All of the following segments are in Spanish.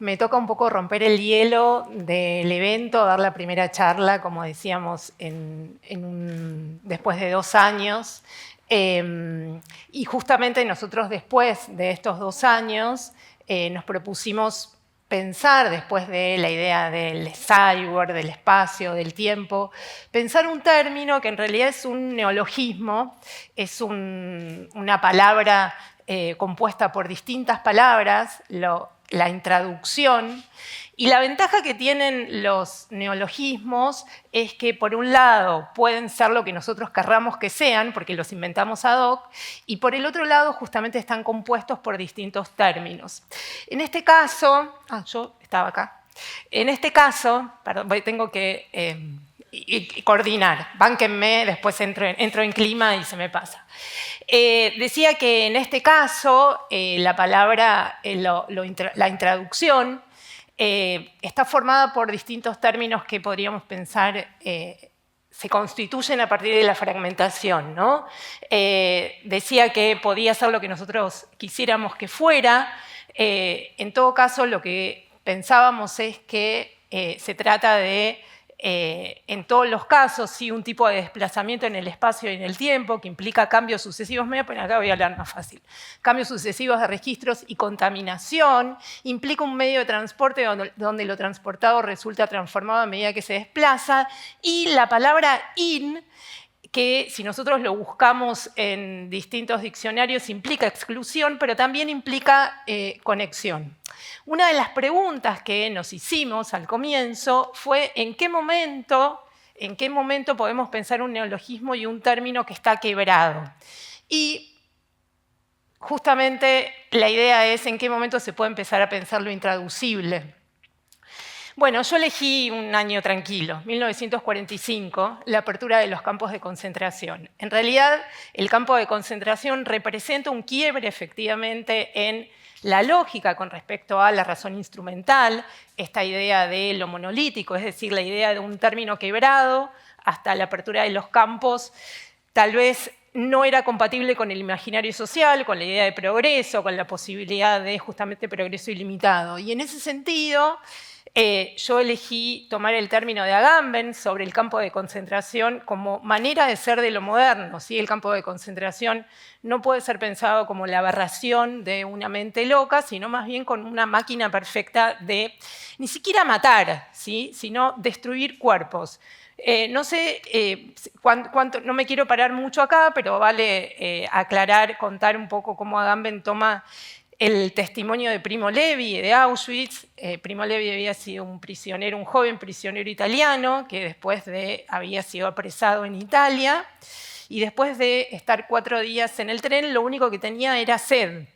me toca un poco romper el hielo del evento, dar la primera charla, como decíamos, después de 2 años. Y justamente nosotros después de estos 2 años nos propusimos pensar, después de la idea del cyborg, del espacio, del tiempo, pensar un término que en realidad es un neologismo, es una palabra compuesta por distintas palabras, la intraducción. Y la ventaja que tienen los neologismos es que, por un lado, pueden ser lo que nosotros querramos que sean, porque los inventamos ad hoc, y por el otro lado, justamente están compuestos por distintos términos. En este caso, yo estaba acá. En este caso, perdón, tengo que coordinar. Bánquenme, después entro en clima y se me pasa. Decía que en este caso, la palabra, la intraducción, está formada por distintos términos que podríamos pensar se constituyen a partir de la fragmentación, ¿no? Decía que podía ser lo que nosotros quisiéramos que fuera. En todo caso, lo que pensábamos es que se trata de, en todos los casos, sí, un tipo de desplazamiento en el espacio y en el tiempo que implica cambios sucesivos, pero acá voy a hablar más fácil, cambios sucesivos de registros y contaminación, implica un medio de transporte donde lo transportado resulta transformado a medida que se desplaza, y la palabra in, que si nosotros lo buscamos en distintos diccionarios implica exclusión, pero también implica conexión. Una de las preguntas que nos hicimos al comienzo fue ¿en qué momento podemos pensar un neologismo y un término que está quebrado? Y justamente la idea es en qué momento se puede empezar a pensar lo intraducible. Bueno, yo elegí un año tranquilo, 1945, la apertura de los campos de concentración. En realidad, el campo de concentración representa un quiebre, efectivamente, en la lógica con respecto a la razón instrumental, esta idea de lo monolítico, es decir, la idea de un término quebrado hasta la apertura de los campos, tal vez no era compatible con el imaginario social, con la idea de progreso, con la posibilidad de justamente progreso ilimitado. Y en ese sentido, yo elegí tomar el término de Agamben sobre el campo de concentración como manera de ser de lo moderno. ¿Sí? El campo de concentración no puede ser pensado como la aberración de una mente loca, sino más bien con una máquina perfecta de ni siquiera matar, ¿sí? Sino destruir cuerpos. No sé cuánto, no me quiero parar mucho acá, pero vale aclarar, contar un poco cómo Agamben toma el testimonio de Primo Levi de Auschwitz. Primo Levi había sido un prisionero, un joven prisionero italiano que después había sido apresado en Italia y después de estar 4 días en el tren, lo único que tenía era sed.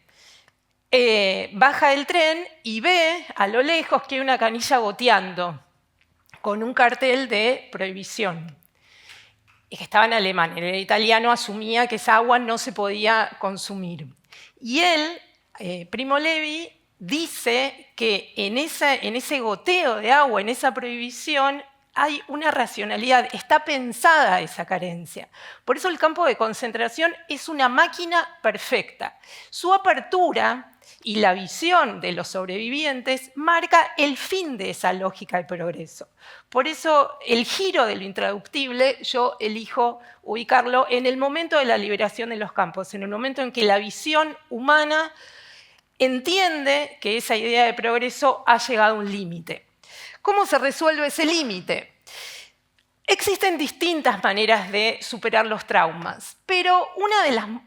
Baja del tren y ve a lo lejos que hay una canilla goteando con un cartel de prohibición. Y que estaba en alemán. El italiano asumía que esa agua no se podía consumir. Y él, Primo Levi, dice que en ese goteo de agua, en esa prohibición, hay una racionalidad, está pensada esa carencia. Por eso el campo de concentración es una máquina perfecta. Su apertura y la visión de los sobrevivientes marca el fin de esa lógica de progreso. Por eso el giro de lo intraductible yo elijo ubicarlo en el momento de la liberación de los campos, en el momento en que la visión humana entiende que esa idea de progreso ha llegado a un límite. ¿Cómo se resuelve ese límite? Existen distintas maneras de superar los traumas, pero uno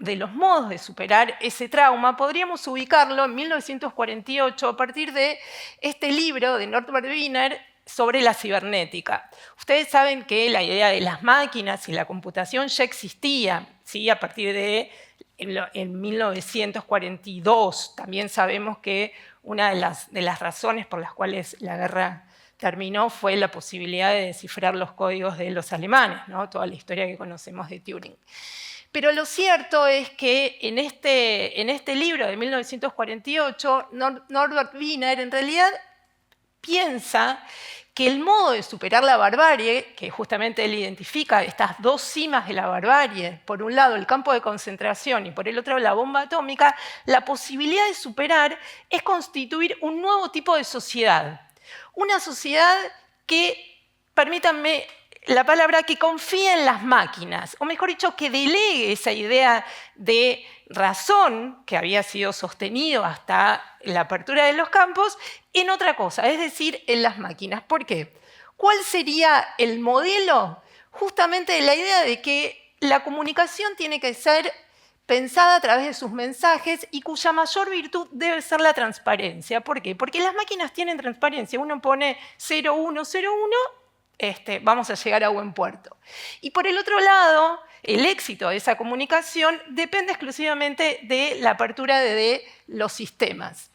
de los modos de superar ese trauma podríamos ubicarlo en 1948 a partir de este libro de Norbert Wiener sobre la cibernética. Ustedes saben que la idea de las máquinas y la computación ya existía, ¿sí? A partir de en 1942. También sabemos que una de las razones por las cuales la guerra terminó fue la posibilidad de descifrar los códigos de los alemanes, ¿no? Toda la historia que conocemos de Turing. Pero lo cierto es que en este libro de 1948, Norbert Wiener en realidad piensa que el modo de superar la barbarie, que justamente él identifica estas dos cimas de la barbarie, por un lado el campo de concentración y por el otro la bomba atómica, la posibilidad de superar es constituir un nuevo tipo de sociedad. Una sociedad que, permítanme la palabra, que confía en las máquinas, o mejor dicho, que delegue esa idea de razón que había sido sostenido hasta la apertura de los campos en otra cosa, es decir, en las máquinas. ¿Por qué? ¿Cuál sería el modelo? Justamente la idea de que la comunicación tiene que ser pensada a través de sus mensajes y cuya mayor virtud debe ser la transparencia. ¿Por qué? Porque las máquinas tienen transparencia. Uno pone 0101, vamos a llegar a buen puerto. Y por el otro lado, el éxito de esa comunicación depende exclusivamente de la apertura de los sistemas.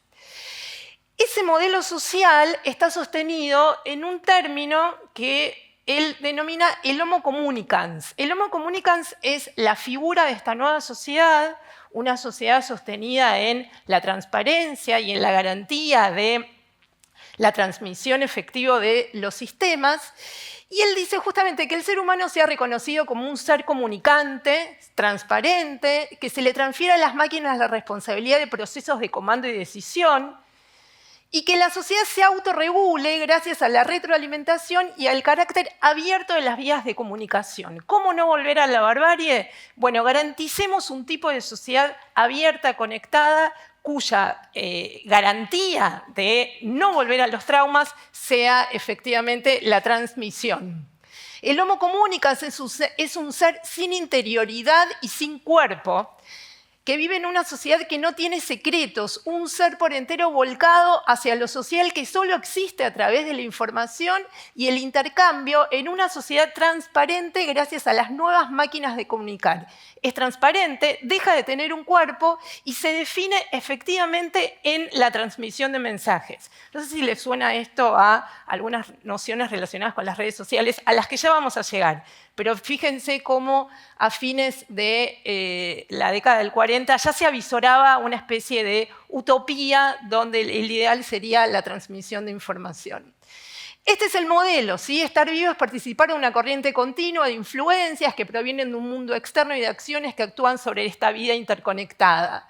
Ese modelo social está sostenido en un término que él denomina el homo communicans. El homo communicans es la figura de esta nueva sociedad, una sociedad sostenida en la transparencia y en la garantía de la transmisión efectiva de los sistemas, y él dice justamente que el ser humano sea reconocido como un ser comunicante, transparente, que se le transfiera a las máquinas la responsabilidad de procesos de comando y decisión, y que la sociedad se autorregule gracias a la retroalimentación y al carácter abierto de las vías de comunicación. ¿Cómo no volver a la barbarie? Bueno, garanticemos un tipo de sociedad abierta, conectada, cuya garantía de no volver a los traumas sea efectivamente la transmisión. El homo communicans es un ser sin interioridad y sin cuerpo, que vive en una sociedad que no tiene secretos, un ser por entero volcado hacia lo social que solo existe a través de la información y el intercambio en una sociedad transparente gracias a las nuevas máquinas de comunicar. Es transparente, deja de tener un cuerpo y se define efectivamente en la transmisión de mensajes. No sé si les suena esto a algunas nociones relacionadas con las redes sociales, a las que ya vamos a llegar. Pero fíjense cómo a fines de la década del 40 ya se avisoraba una especie de utopía donde el ideal sería la transmisión de información. Este es el modelo, ¿sí? Estar vivo es participar de una corriente continua de influencias que provienen de un mundo externo y de acciones que actúan sobre esta vida interconectada.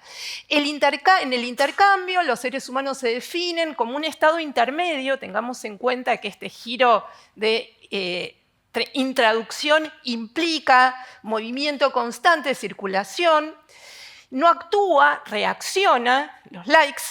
En el intercambio, los seres humanos se definen como un estado intermedio. Tengamos en cuenta que este giro de intraducción implica movimiento constante de circulación, no actúa, reacciona, los likes.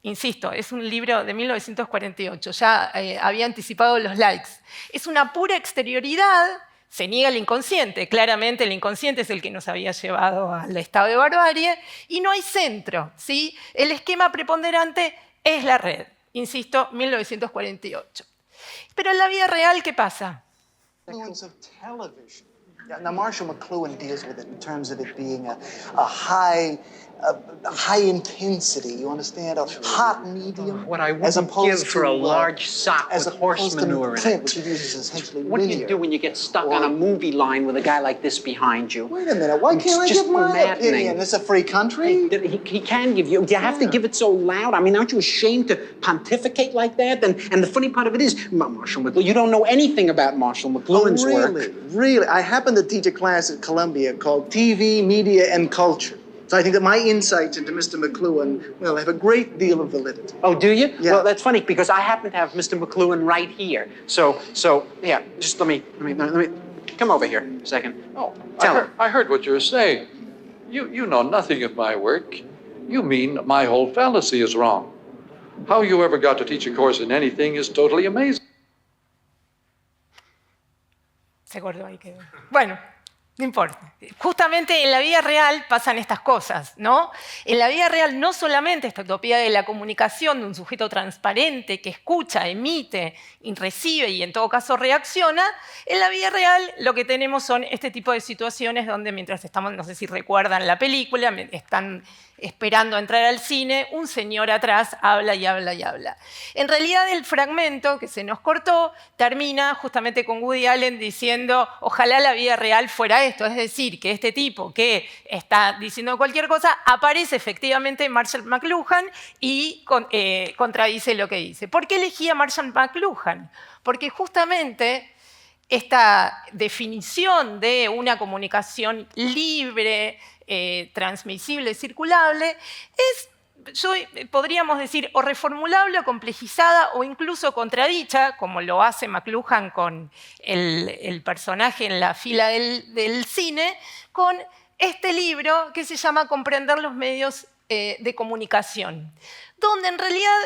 Insisto, es un libro de 1948, ya había anticipado los likes. Es una pura exterioridad, se niega el inconsciente. Claramente el inconsciente es el que nos había llevado al estado de barbarie, y no hay centro, ¿sí? El esquema preponderante es la red. Insisto, 1948. Pero en la vida real, ¿qué pasa? Influence of television. Now, Marshall McLuhan deals with it in terms of it being a high intensity, you understand, a hot medium. What I wouldn't give for a large sock with horse manure in it. Which he uses essentially What do you do when you get stuck on a movie line with a guy like this behind you? Wait a minute, why can't I give my opinion? This is a free country. He can give you. Do you have to give it so loud? I mean, aren't you ashamed to pontificate like that? And the funny part of it is, Marshall McLuhan, you don't know anything about Marshall McLuhan's work. Really? I happen to teach a class at Columbia called TV, Media, and Culture. So I think that my insights into Mr. McLuhan, well, have a great deal of validity. Oh, do you? Yeah. Well, that's funny because I happen to have Mr. McLuhan right here. So yeah, just let me come over here a second. Oh, Tell I heard what you were saying. You know nothing of my work. You mean my whole fallacy is wrong. How you ever got to teach a course in anything is totally amazing. Se acordó ahí quedó. Bueno, no importa. Justamente en la vida real pasan estas cosas, ¿no? En la vida real no solamente esta utopía de la comunicación de un sujeto transparente que escucha, emite, recibe y en todo caso reacciona. En la vida real lo que tenemos son este tipo de situaciones donde mientras estamos, no sé si recuerdan la película, están esperando entrar al cine, un señor atrás habla y habla y habla. En realidad el fragmento que se nos cortó termina justamente con Woody Allen diciendo ojalá la vida real fuera esto, es decir, que este tipo que está diciendo cualquier cosa aparece efectivamente Marshall McLuhan y contradice lo que dice. ¿Por qué elegí a Marshall McLuhan? Porque justamente esta definición de una comunicación libre, transmisible, circulable, podríamos decir, o reformulable o complejizada o incluso contradicha, como lo hace McLuhan con el personaje en la fila del cine, con este libro que se llama Comprender los medios de comunicación, donde en realidad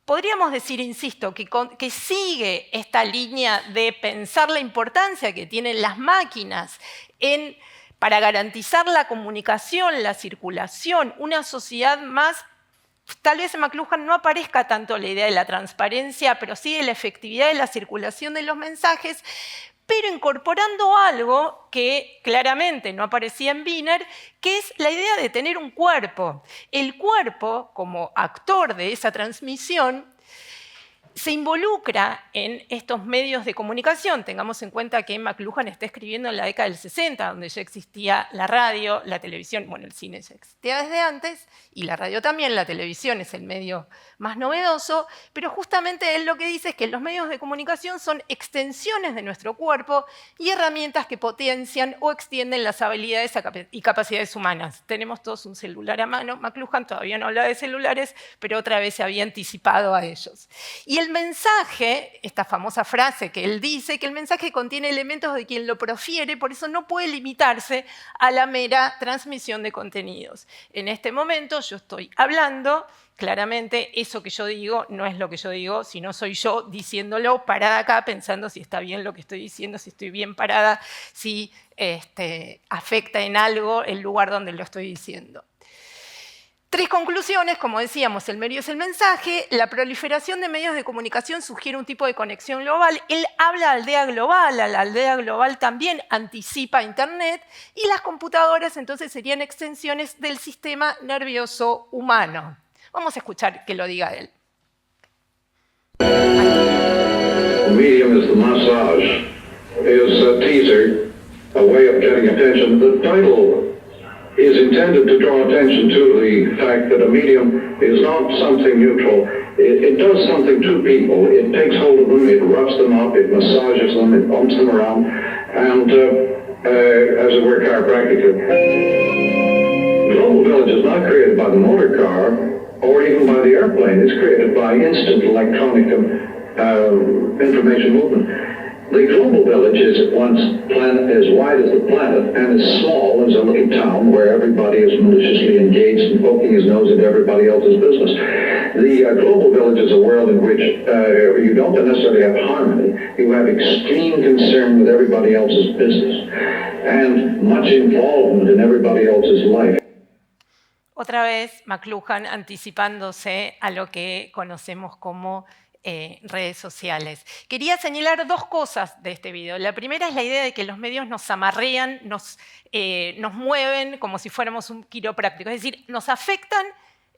podríamos decir, insisto, que sigue esta línea de pensar la importancia que tienen las máquinas para garantizar la comunicación, la circulación, una sociedad más. Tal vez en McLuhan no aparezca tanto la idea de la transparencia, pero sí de la efectividad de la circulación de los mensajes, pero incorporando algo que claramente no aparecía en Wiener, que es la idea de tener un cuerpo. El cuerpo, como actor de esa transmisión, se involucra en estos medios de comunicación. Tengamos en cuenta que McLuhan está escribiendo en la década del 60, donde ya existía la radio, la televisión, bueno, el cine ya existía desde antes, y la radio también, la televisión es el medio más novedoso, pero justamente él lo que dice es que los medios de comunicación son extensiones de nuestro cuerpo y herramientas que potencian o extienden las habilidades y capacidades humanas. Tenemos todos un celular a mano, McLuhan todavía no habla de celulares, pero otra vez se había anticipado a ellos. Y el mensaje, esta famosa frase que él dice, que el mensaje contiene elementos de quien lo profiere, por eso no puede limitarse a la mera transmisión de contenidos. En este momento yo estoy hablando, claramente eso que yo digo no es lo que yo digo, sino soy yo diciéndolo parada acá, pensando si está bien lo que estoy diciendo, si estoy bien parada, si afecta en algo el lugar donde lo estoy diciendo. 3 conclusiones, como decíamos, el medio es el mensaje, la proliferación de medios de comunicación sugiere un tipo de conexión global, él habla de aldea global, la aldea global también anticipa Internet, y las computadoras entonces serían extensiones del sistema nervioso humano. Vamos a escuchar que lo diga él. The medium is the massage, is a teaser, a way of getting attention. The title is intended to draw attention to the fact that a medium is not something neutral. It does something to people. It takes hold of them, it roughs them up, it massages them, it bumps them around, and as it were, chiropractically. The Global Village is not created by the motor car or even by the airplane. It's created by instant electronic information movement. The Global Village is once as wide as the planet and as small as a little town where everybody is maliciously engaged and poking his nose into everybody else's business. The Global Village is a world in which you don't necessarily have harmony. You have extreme concern with everybody else's business and much involvement in everybody else's life. Otra vez McLuhan anticipándose a lo que conocemos como redes sociales. Quería señalar 2 cosas de este video. La primera es la idea de que los medios nos amarrean, nos mueven como si fuéramos un quiropráctico, es decir, nos afectan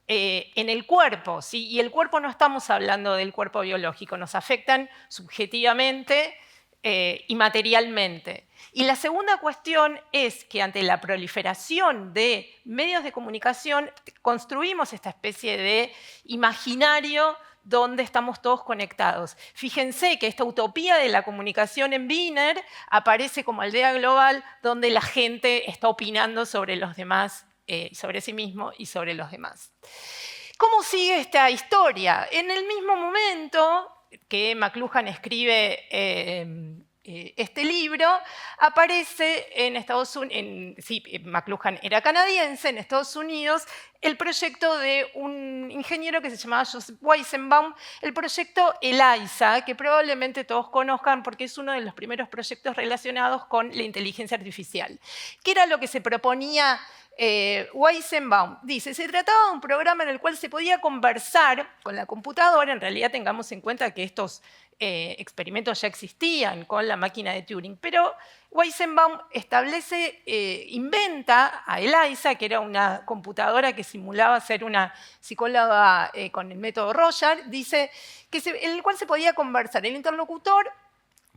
en el cuerpo, ¿sí? Y el cuerpo no estamos hablando del cuerpo biológico, nos afectan subjetivamente y materialmente. Y la segunda cuestión es que ante la proliferación de medios de comunicación construimos esta especie de imaginario donde estamos todos conectados. Fíjense que esta utopía de la comunicación en Wiener aparece como aldea global donde la gente está opinando sobre los demás, sobre sí mismo y sobre los demás. ¿Cómo sigue esta historia? En el mismo momento que McLuhan escribe este libro, aparece en Estados Unidos, sí, McLuhan era canadiense, en Estados Unidos, el proyecto de un ingeniero que se llamaba Joseph Weizenbaum, el proyecto ELIZA, que probablemente todos conozcan porque es uno de los primeros proyectos relacionados con la inteligencia artificial. ¿Qué era lo que se proponía Weizenbaum dice, se trataba de un programa en el cual se podía conversar con la computadora. En realidad tengamos en cuenta que estos experimentos ya existían con la máquina de Turing, pero Weizenbaum inventa a ELIZA, que era una computadora que simulaba ser una psicóloga con el método Roger, dice en el cual se podía conversar. El interlocutor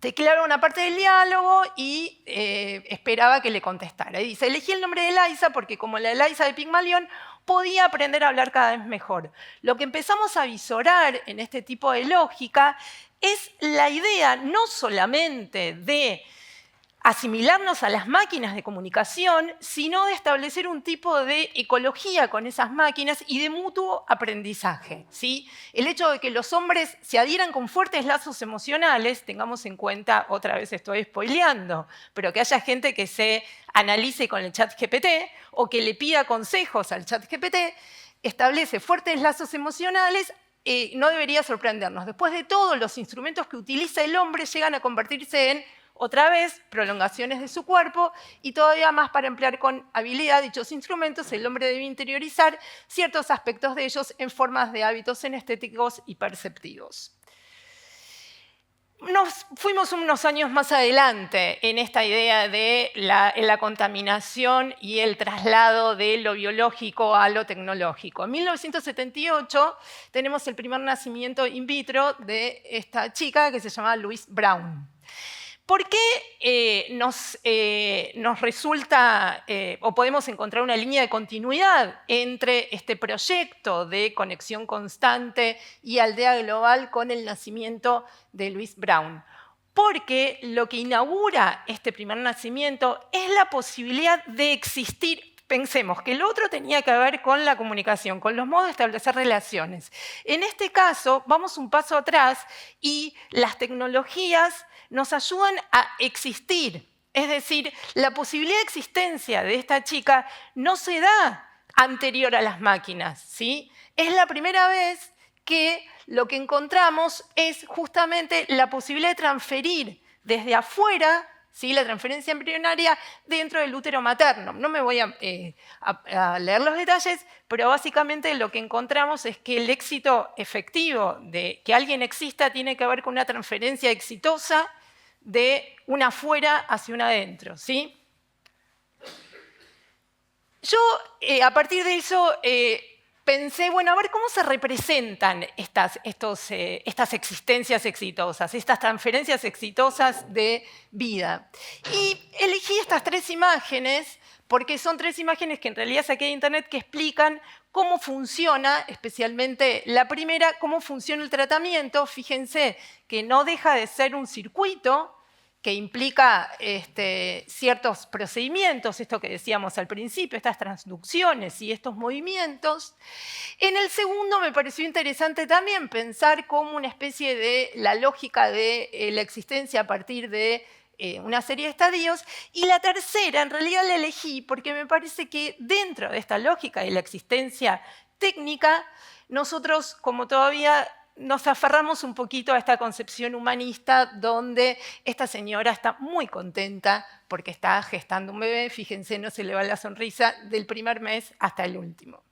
tecleaba una parte del diálogo y esperaba que le contestara. Y dice, elegí el nombre de ELIZA porque como la ELIZA de Pygmalion podía aprender a hablar cada vez mejor. Lo que empezamos a visorar en este tipo de lógica es la idea no solamente de asimilarnos a las máquinas de comunicación, sino de establecer un tipo de ecología con esas máquinas y de mutuo aprendizaje, ¿sí? El hecho de que los hombres se adhieran con fuertes lazos emocionales, tengamos en cuenta, otra vez estoy spoileando, pero que haya gente que se analice con el chat GPT o que le pida consejos al chat GPT, establece fuertes lazos emocionales. No debería sorprendernos. Después de todo, los instrumentos que utiliza el hombre llegan a convertirse en, otra vez, prolongaciones de su cuerpo y todavía más para emplear con habilidad dichos instrumentos, el hombre debe interiorizar ciertos aspectos de ellos en formas de hábitos estéticos y perceptivos. Nos fuimos unos años más adelante en esta idea de la contaminación y el traslado de lo biológico a lo tecnológico. En 1978 tenemos el primer nacimiento in vitro de esta chica que se llamaba Louise Brown. ¿Por qué nos resulta o podemos encontrar una línea de continuidad entre este proyecto de conexión constante y aldea global con el nacimiento de Louise Brown? Porque lo que inaugura este primer nacimiento es la posibilidad de existir. Pensemos que el otro tenía que ver con la comunicación, con los modos de establecer relaciones. En este caso, vamos un paso atrás y las tecnologías nos ayudan a existir. Es decir, la posibilidad de existencia de esta chica no se da anterior a las máquinas, ¿sí? Es la primera vez que lo que encontramos es justamente la posibilidad de transferir desde afuera, ¿sí?, la transferencia embrionaria dentro del útero materno. No me voy a leer los detalles, pero básicamente lo que encontramos es que el éxito efectivo de que alguien exista tiene que ver con una transferencia exitosa de una afuera hacia una adentro, ¿sí? Yo, a partir de eso, pensé, bueno, a ver cómo se representan estas existencias exitosas, estas transferencias exitosas de vida. Y elegí estas tres imágenes, porque son tres imágenes que en realidad saqué de internet que explican cómo funciona, especialmente la primera, cómo funciona el tratamiento. Fíjense que no deja de ser un circuito que implica ciertos procedimientos, esto que decíamos al principio, estas transducciones y estos movimientos. En el segundo me pareció interesante también pensar como una especie de la lógica de la existencia a partir de una serie de estadios. Y la tercera, en realidad la elegí porque me parece que dentro de esta lógica de la existencia técnica, nosotros como todavía nos aferramos un poquito a esta concepción humanista donde esta señora está muy contenta porque está gestando un bebé. Fíjense, no se le va la sonrisa del primer mes hasta el último.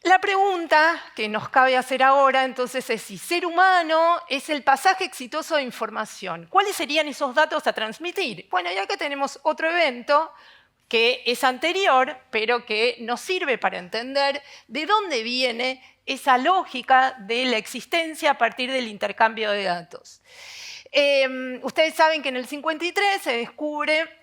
La pregunta que nos cabe hacer ahora entonces es si ser humano es el pasaje exitoso de información. ¿Cuáles serían esos datos a transmitir? Bueno, y acá tenemos otro evento que es anterior, pero que nos sirve para entender de dónde viene esa lógica de la existencia a partir del intercambio de datos. Ustedes saben que en el 53 se descubre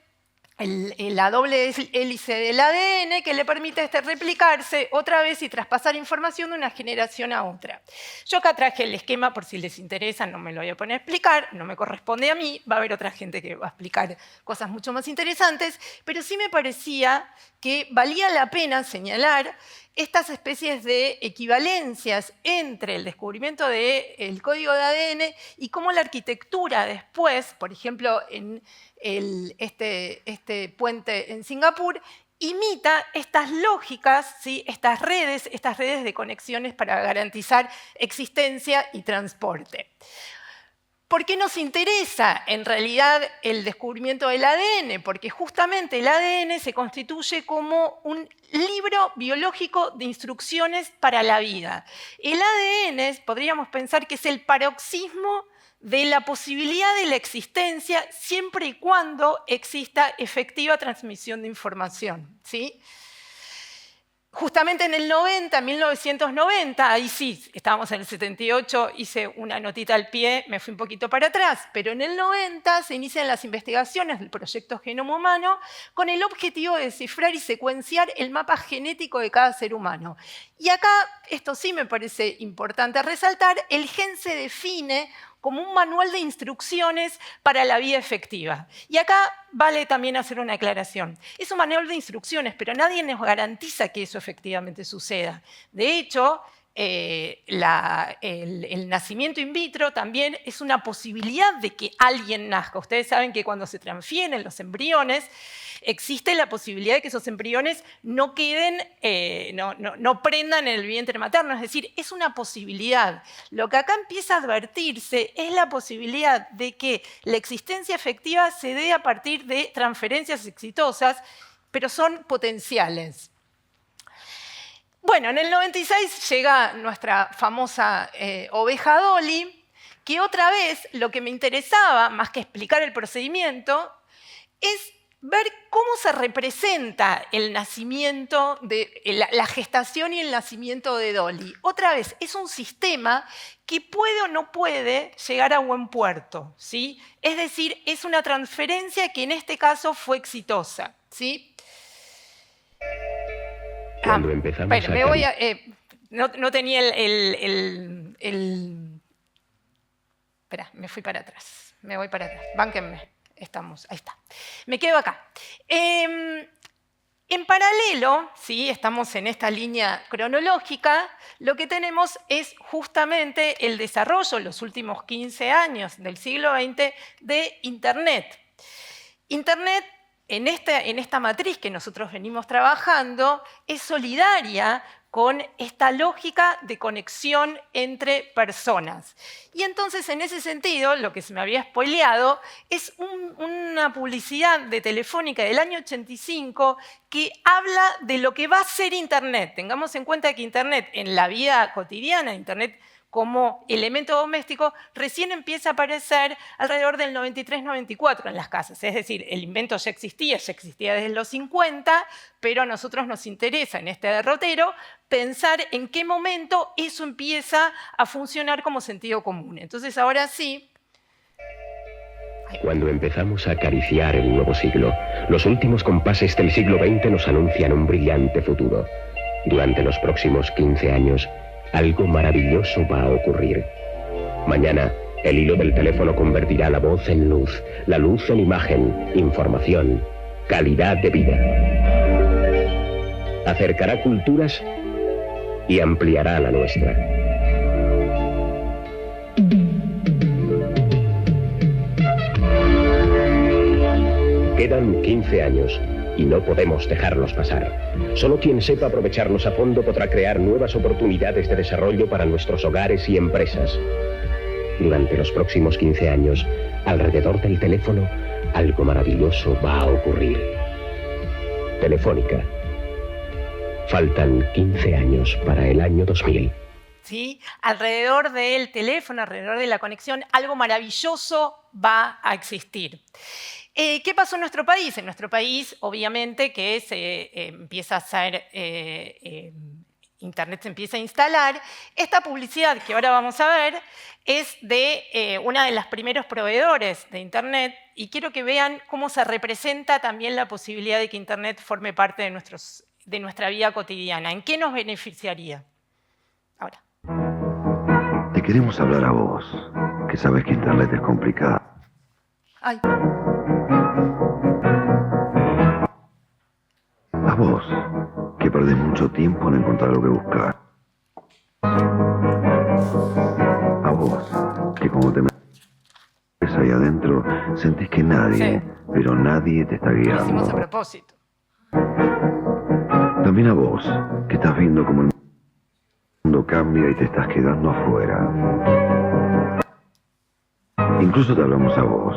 la doble hélice del ADN que le permite replicarse otra vez y traspasar información de una generación a otra. Yo acá traje el esquema por si les interesa, no me lo voy a poner a explicar, no me corresponde a mí, va a haber otra gente que va a explicar cosas mucho más interesantes, pero sí me parecía que valía la pena señalar estas especies de equivalencias entre el descubrimiento del código de ADN y cómo la arquitectura después, por ejemplo, en este puente en Singapur, imita estas lógicas, ¿sí?, estas redes de conexiones para garantizar existencia y transporte. ¿Por qué nos interesa en realidad el descubrimiento del ADN? Porque justamente el ADN se constituye como un libro biológico de instrucciones para la vida. El ADN podríamos pensar que es el paroxismo de la posibilidad de la existencia siempre y cuando exista efectiva transmisión de información, ¿sí? Justamente en el 1990, ahí sí, estábamos en el 78, hice una notita al pie, me fui un poquito para atrás, pero en el 90 se inician las investigaciones del proyecto Genoma Humano con el objetivo de descifrar y secuenciar el mapa genético de cada ser humano. Y acá, esto sí me parece importante resaltar, el gen se define como un manual de instrucciones para la vida efectiva. Y acá vale también hacer una aclaración. Es un manual de instrucciones, pero nadie nos garantiza que eso efectivamente suceda. De hecho, el nacimiento in vitro también es una posibilidad de que alguien nazca. Ustedes saben que cuando se transfieren los embriones, existe la posibilidad de que esos embriones no queden, no prendan en el vientre materno. Es decir, es una posibilidad. Lo que acá empieza a advertirse es la posibilidad de que la existencia efectiva se dé a partir de transferencias exitosas, pero son potenciales. Bueno, en el 96 llega nuestra famosa oveja Dolly, que otra vez lo que me interesaba, más que explicar el procedimiento, es ver cómo se representa el nacimiento, la gestación y el nacimiento de Dolly. Otra vez, es un sistema que puede o no puede llegar a buen puerto, ¿sí? Es decir, es una transferencia que en este caso fue exitosa, ¿sí? Cuando empezamos me voy a, no tenía Espera, me fui para atrás. Me voy para atrás. Bánquenme. Estamos, ahí está. Me quedo acá. En paralelo, ¿sí? Estamos en esta línea cronológica, lo que tenemos es justamente el desarrollo en los últimos 15 años del siglo XX de Internet. Internet, en esta matriz que nosotros venimos trabajando, es solidaria con esta lógica de conexión entre personas. Y entonces, en ese sentido, lo que se me había spoileado es una publicidad de Telefónica del año 85 que habla de lo que va a ser Internet. Tengamos en cuenta que Internet en la vida cotidiana, Internet como elemento doméstico, recién empieza a aparecer alrededor del 93-94 en las casas. Es decir, el invento ya existía desde los 50, pero a nosotros nos interesa en este derrotero pensar en qué momento eso empieza a funcionar como sentido común. Entonces, ahora sí. Cuando empezamos a acariciar el nuevo siglo, los últimos compases del siglo XX nos anuncian un brillante futuro. Durante los próximos 15 años, algo maravilloso va a ocurrir. Mañana, el hilo del teléfono convertirá la voz en luz, la luz en imagen, información, calidad de vida. Acercará culturas y ampliará la nuestra. Quedan 15 años y no podemos dejarlos pasar. Solo quien sepa aprovecharlos a fondo podrá crear nuevas oportunidades de desarrollo para nuestros hogares y empresas. Durante los próximos 15 años, alrededor del teléfono, algo maravilloso va a ocurrir. Telefónica. Faltan 15 años para el año 2000. ¿Sí? Alrededor del teléfono, alrededor de la conexión, algo maravilloso va a existir. ¿Qué pasó en nuestro país? En nuestro país, obviamente, que empieza a ser, Internet se empieza a instalar. Esta publicidad que ahora vamos a ver es de una de las primeros proveedores de Internet y quiero que vean cómo se representa también la posibilidad de que Internet forme parte de nuestra vida cotidiana. ¿En qué nos beneficiaría? Ahora. Te queremos hablar a vos, que sabes que Internet es complicado. Ay. A vos, que perdés mucho tiempo en encontrar lo que buscas. A vos, que cuando te metes ahí adentro, sentís que nadie, pero nadie te está Lo hicimos a guiando. propósito. También a vos, que estás viendo cómo el mundo cambia y te estás quedando afuera. Incluso te hablamos a vos,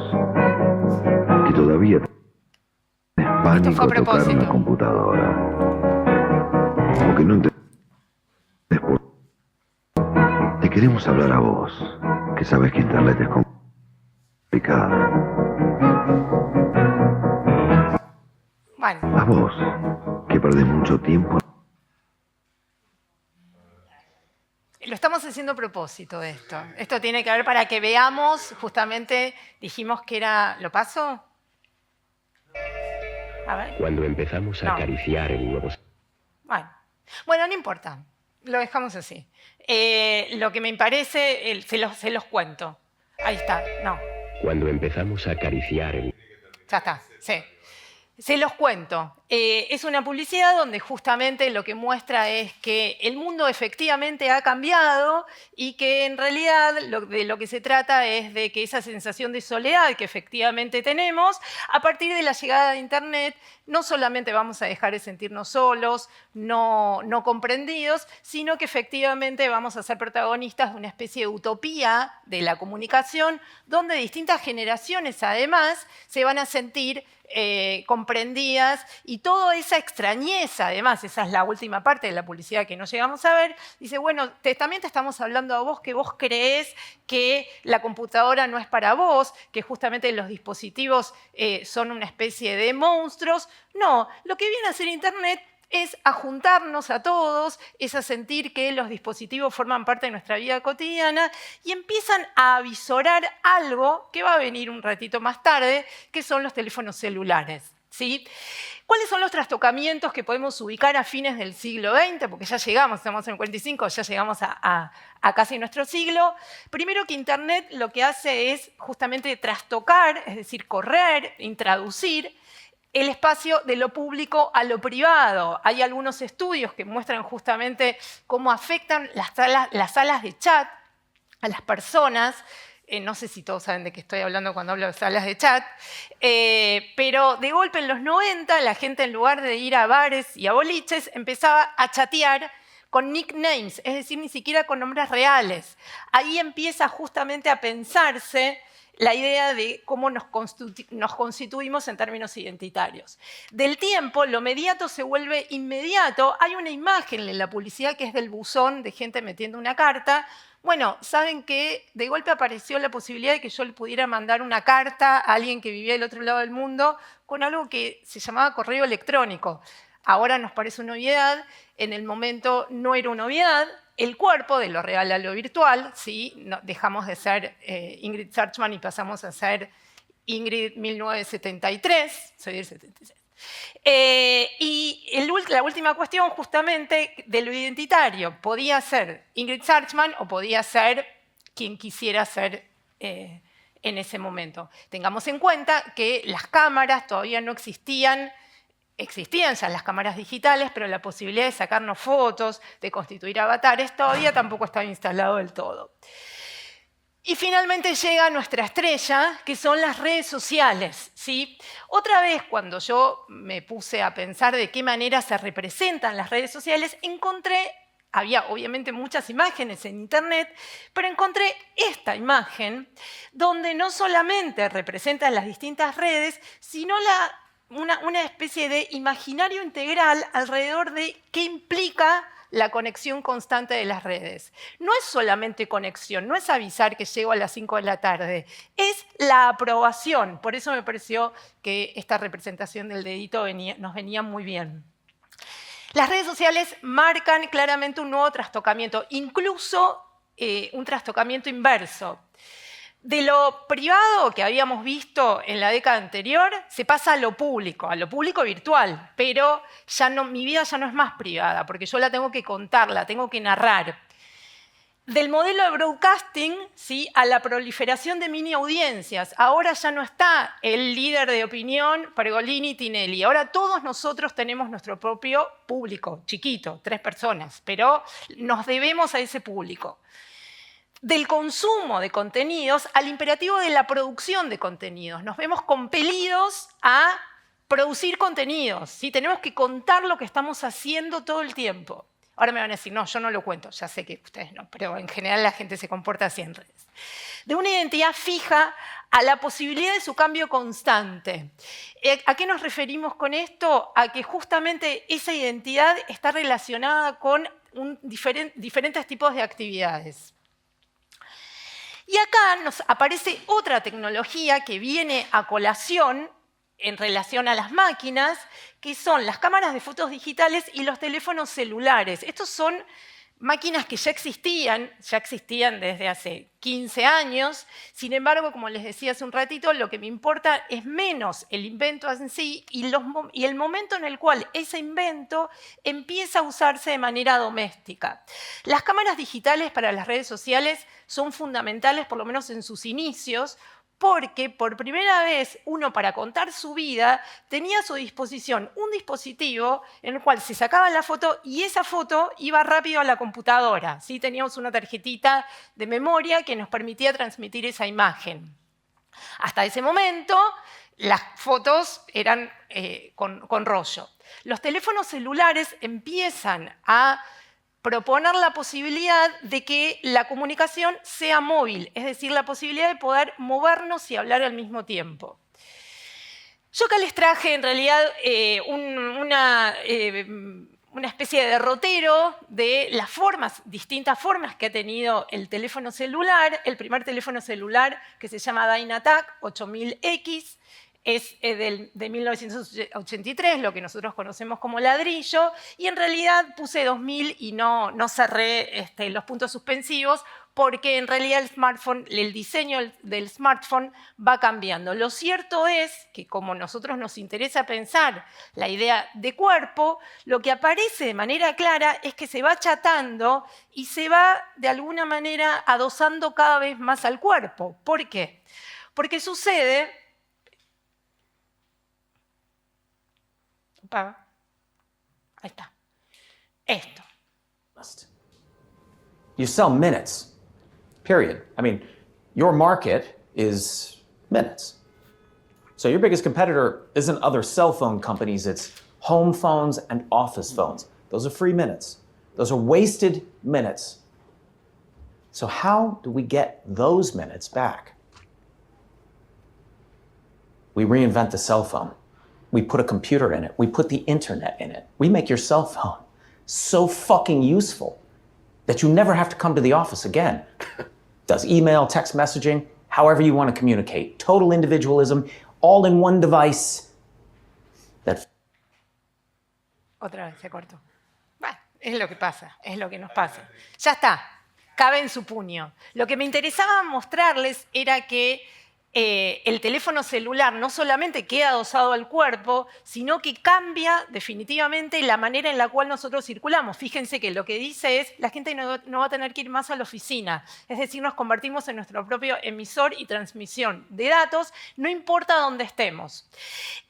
que todavía tenés pánico fue a a tocar propósito. una computadora. O que no entendés por... Te queremos hablar a vos, que sabes que Internet es complicada. Bueno, A vos, que perdés mucho tiempo. lo estamos haciendo a propósito esto. Esto tiene que ver para que veamos, justamente dijimos que era... ¿Lo paso? A ver. Cuando empezamos a No. acariciar el nuevo... Bueno, no importa. Lo dejamos así. Lo que me parece, se los cuento. Ahí está. No, Cuando empezamos a acariciar el... ya está. Sí. Se los cuento. Es una publicidad donde justamente lo que muestra es que el mundo efectivamente ha cambiado y que en realidad de lo que se trata es de que esa sensación de soledad que efectivamente tenemos, a partir de la llegada de Internet, no solamente vamos a dejar de sentirnos solos, no comprendidos, sino que efectivamente vamos a ser protagonistas de una especie de utopía de la comunicación, donde distintas generaciones además se van a sentir comprendidas y toda esa extrañeza, además, esa es la última parte de la publicidad que no llegamos a ver, dice, bueno, también te estamos hablando a vos que vos creés que la computadora no es para vos, que justamente los dispositivos son una especie de monstruos. No, lo que viene a hacer Internet es a juntarnos a todos, es a sentir que los dispositivos forman parte de nuestra vida cotidiana y empiezan a avisorar algo que va a venir un ratito más tarde, que son los teléfonos celulares. ¿Sí? ¿Cuáles son los trastocamientos que podemos ubicar a fines del siglo XX? Porque ya llegamos, estamos en el 45, ya llegamos a casi nuestro siglo. Primero que Internet lo que hace es justamente trastocar, es decir, correr, introducir el espacio de lo público a lo privado. Hay algunos estudios que muestran justamente cómo afectan las salas de chat a las personas. No sé si todos saben de qué estoy hablando cuando hablo de salas de chat, pero de golpe en los 90 la gente en lugar de ir a bares y a boliches empezaba a chatear con nicknames, es decir, ni siquiera con nombres reales. Ahí empieza justamente a pensarse la idea de cómo nos constituimos en términos identitarios. Del tiempo, lo mediato se vuelve inmediato. Hay una imagen en la publicidad que es del buzón de gente metiendo una carta. Bueno, saben que de golpe apareció la posibilidad de que yo le pudiera mandar una carta a alguien que vivía del otro lado del mundo con algo que se llamaba correo electrónico. Ahora nos parece una obviedad, en el momento no era una obviedad. El cuerpo, de lo real a lo virtual, ¿sí? Dejamos de ser Ingrid Sarchman y pasamos a ser Ingrid 1973, soy del 76. Y la última cuestión, justamente, de lo identitario, podía ser Ingrid Sarchman o podía ser quien quisiera ser en ese momento. Tengamos en cuenta que las cámaras todavía no existían ya las cámaras digitales, pero la posibilidad de sacarnos fotos, de constituir avatares, todavía tampoco estaba instalado del todo. Y finalmente llega nuestra estrella, que son las redes sociales, ¿sí? Otra vez, cuando yo me puse a pensar de qué manera se representan las redes sociales, había obviamente muchas imágenes en Internet, pero encontré esta imagen, donde no solamente representan las distintas redes, sino una especie de imaginario integral alrededor de qué implica la conexión constante de las redes. No es solamente conexión, no es avisar que llego a las 5 de la tarde, es la aprobación. Por eso me pareció que esta representación del dedito nos venía muy bien. Las redes sociales marcan claramente un nuevo trastocamiento, incluso un trastocamiento inverso. De lo privado que habíamos visto en la década anterior, se pasa a lo público virtual, pero mi vida ya no es más privada, porque yo la tengo que contar, la tengo que narrar. Del modelo de broadcasting, ¿sí?, a la proliferación de mini audiencias. Ahora ya no está el líder de opinión, Pergolini y Tinelli. Ahora todos nosotros tenemos nuestro propio público, chiquito, 3 personas, pero nos debemos a ese público. Del consumo de contenidos al imperativo de la producción de contenidos. Nos vemos compelidos a producir contenidos, ¿sí? Tenemos que contar lo que estamos haciendo todo el tiempo. Ahora me van a decir, no, yo no lo cuento, ya sé que ustedes no, pero en general la gente se comporta así en redes. De una identidad fija a la posibilidad de su cambio constante. ¿A qué nos referimos con esto? A que justamente esa identidad está relacionada con diferentes tipos de actividades. Y acá nos aparece otra tecnología que viene a colación en relación a las máquinas, que son las cámaras de fotos digitales y los teléfonos celulares. Estos son máquinas que ya existían desde hace 15 años. Sin embargo, como les decía hace un ratito, lo que me importa es menos el invento en sí y el momento en el cual ese invento empieza a usarse de manera doméstica. Las cámaras digitales para las redes sociales son fundamentales, por lo menos en sus inicios, porque por primera vez uno, para contar su vida, tenía a su disposición un dispositivo en el cual se sacaba la foto y esa foto iba rápido a la computadora. ¿Sí? Teníamos una tarjetita de memoria que nos permitía transmitir esa imagen. Hasta ese momento, las fotos eran con rollo. Los teléfonos celulares empiezan a proponer la posibilidad de que la comunicación sea móvil, es decir, la posibilidad de poder movernos y hablar al mismo tiempo. Yo acá les traje en realidad una especie de derrotero de las distintas formas que ha tenido el teléfono celular. El primer teléfono celular, que se llama Dynatac 8000X, es de 1983, lo que nosotros conocemos como ladrillo, y en realidad puse 2000 y no cerré los puntos suspensivos, porque en realidad el diseño del smartphone va cambiando. Lo cierto es que, como a nosotros nos interesa pensar la idea de cuerpo, lo que aparece de manera clara es que se va achatando y se va, de alguna manera, adosando cada vez más al cuerpo. ¿Por qué? Porque sucede... Ahí está. Esto. You sell minutes, period. I mean, your market is minutes. So your biggest competitor isn't other cell phone companies, it's home phones and office phones. Those are free minutes. Those are wasted minutes. So how do we get those minutes back? We reinvent the cell phone. We put a computer in it. We put the internet in it. We make your cell phone so fucking useful that you never have to come to the office again. Does email, text messaging, however you want to communicate. Total individualism, all in one device. Otra vez se cortó. Bueno, es lo que pasa, es lo que nos pasa. Ya está, cabe en su puño. Lo que me interesaba mostrarles era que el teléfono celular no solamente queda adosado al cuerpo, sino que cambia definitivamente la manera en la cual nosotros circulamos. Fíjense que lo que dice es, la gente no va a tener que ir más a la oficina. Es decir, nos convertimos en nuestro propio emisor y transmisión de datos, no importa dónde estemos.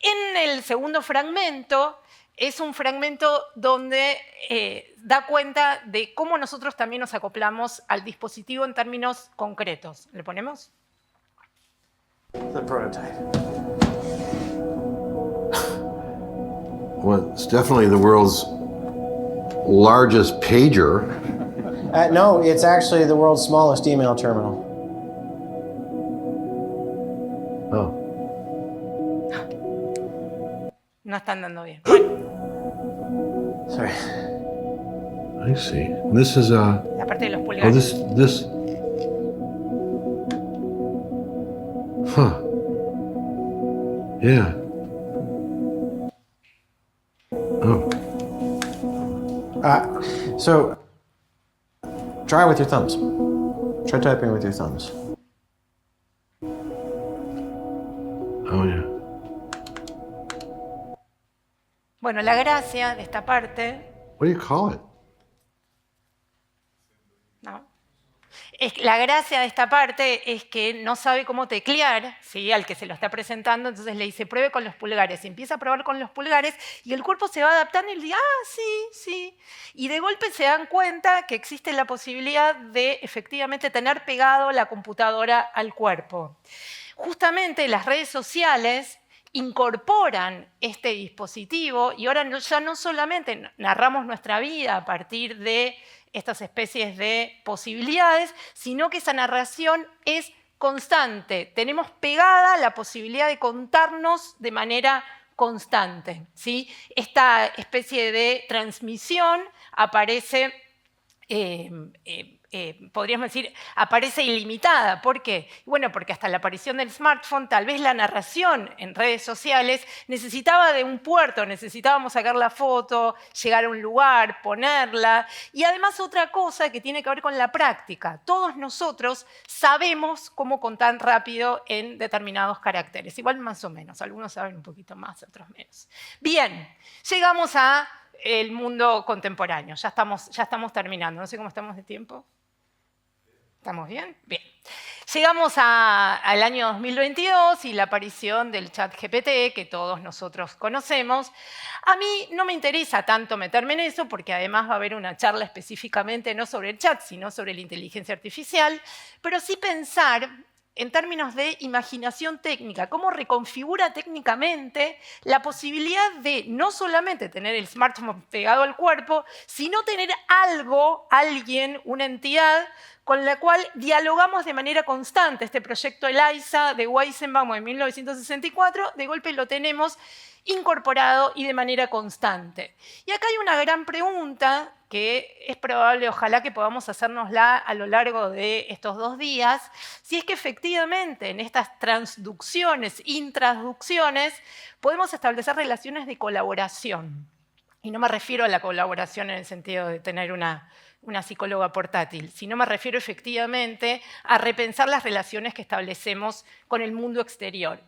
En el segundo fragmento, es un fragmento donde da cuenta de cómo nosotros también nos acoplamos al dispositivo en términos concretos. ¿Le ponemos? The prototype. Well, it's definitely the world's largest pager. No, it's actually the world's smallest email terminal. Oh. No están dando bien. Sorry. I see. This is a... La parte de los Oh, pulgares. this... Huh. Yeah. Oh. So, try with your thumbs. Try typing with your thumbs. Oh, yeah. Bueno, la gracia de esta parte... What do you call it? No. La gracia de esta parte es que no sabe cómo teclear, ¿sí? Al que se lo está presentando, entonces le dice, pruebe con los pulgares. Y empieza a probar con los pulgares y el cuerpo se va adaptando y le dice, sí. Y de golpe se dan cuenta que existe la posibilidad de efectivamente tener pegado la computadora al cuerpo. Justamente las redes sociales incorporan este dispositivo y ahora ya no solamente narramos nuestra vida a partir de estas especies de posibilidades, sino que esa narración es constante. Tenemos pegada la posibilidad de contarnos de manera constante, ¿sí? Esta especie de transmisión aparece, podríamos decir, aparece ilimitada. ¿Por qué? Bueno, porque hasta la aparición del smartphone, tal vez la narración en redes sociales necesitaba de un puerto, necesitábamos sacar la foto, llegar a un lugar, ponerla. Y además otra cosa que tiene que ver con la práctica. Todos nosotros sabemos cómo contar rápido en determinados caracteres. Igual más o menos, algunos saben un poquito más, otros menos. Bien, llegamos a el mundo contemporáneo. Ya estamos terminando. No sé cómo estamos de tiempo. ¿Estamos bien? Bien. Llegamos al año 2022 y la aparición del ChatGPT, que todos nosotros conocemos. A mí no me interesa tanto meterme en eso, porque además va a haber una charla específicamente no sobre el chat, sino sobre la inteligencia artificial, pero sí pensar en términos de imaginación técnica, cómo reconfigura técnicamente la posibilidad de no solamente tener el smartphone pegado al cuerpo, sino tener algo, alguien, una entidad con la cual dialogamos de manera constante. Este proyecto ELIZA de Weizenbaum en 1964, de golpe lo tenemos incorporado y de manera constante. Y acá hay una gran pregunta que es probable, ojalá que podamos hacérnosla a lo largo de estos 2 días, si es que efectivamente en estas transducciones, intraducciones, podemos establecer relaciones de colaboración. Y no me refiero a la colaboración en el sentido de tener una psicóloga portátil, sino me refiero efectivamente a repensar las relaciones que establecemos con el mundo exterior.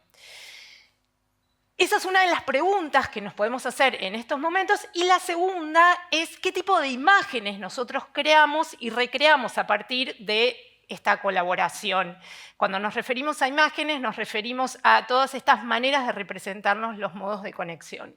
Esa es una de las preguntas que nos podemos hacer en estos momentos. Y la segunda es qué tipo de imágenes nosotros creamos y recreamos a partir de esta colaboración. Cuando nos referimos a imágenes, nos referimos a todas estas maneras de representarnos los modos de conexión.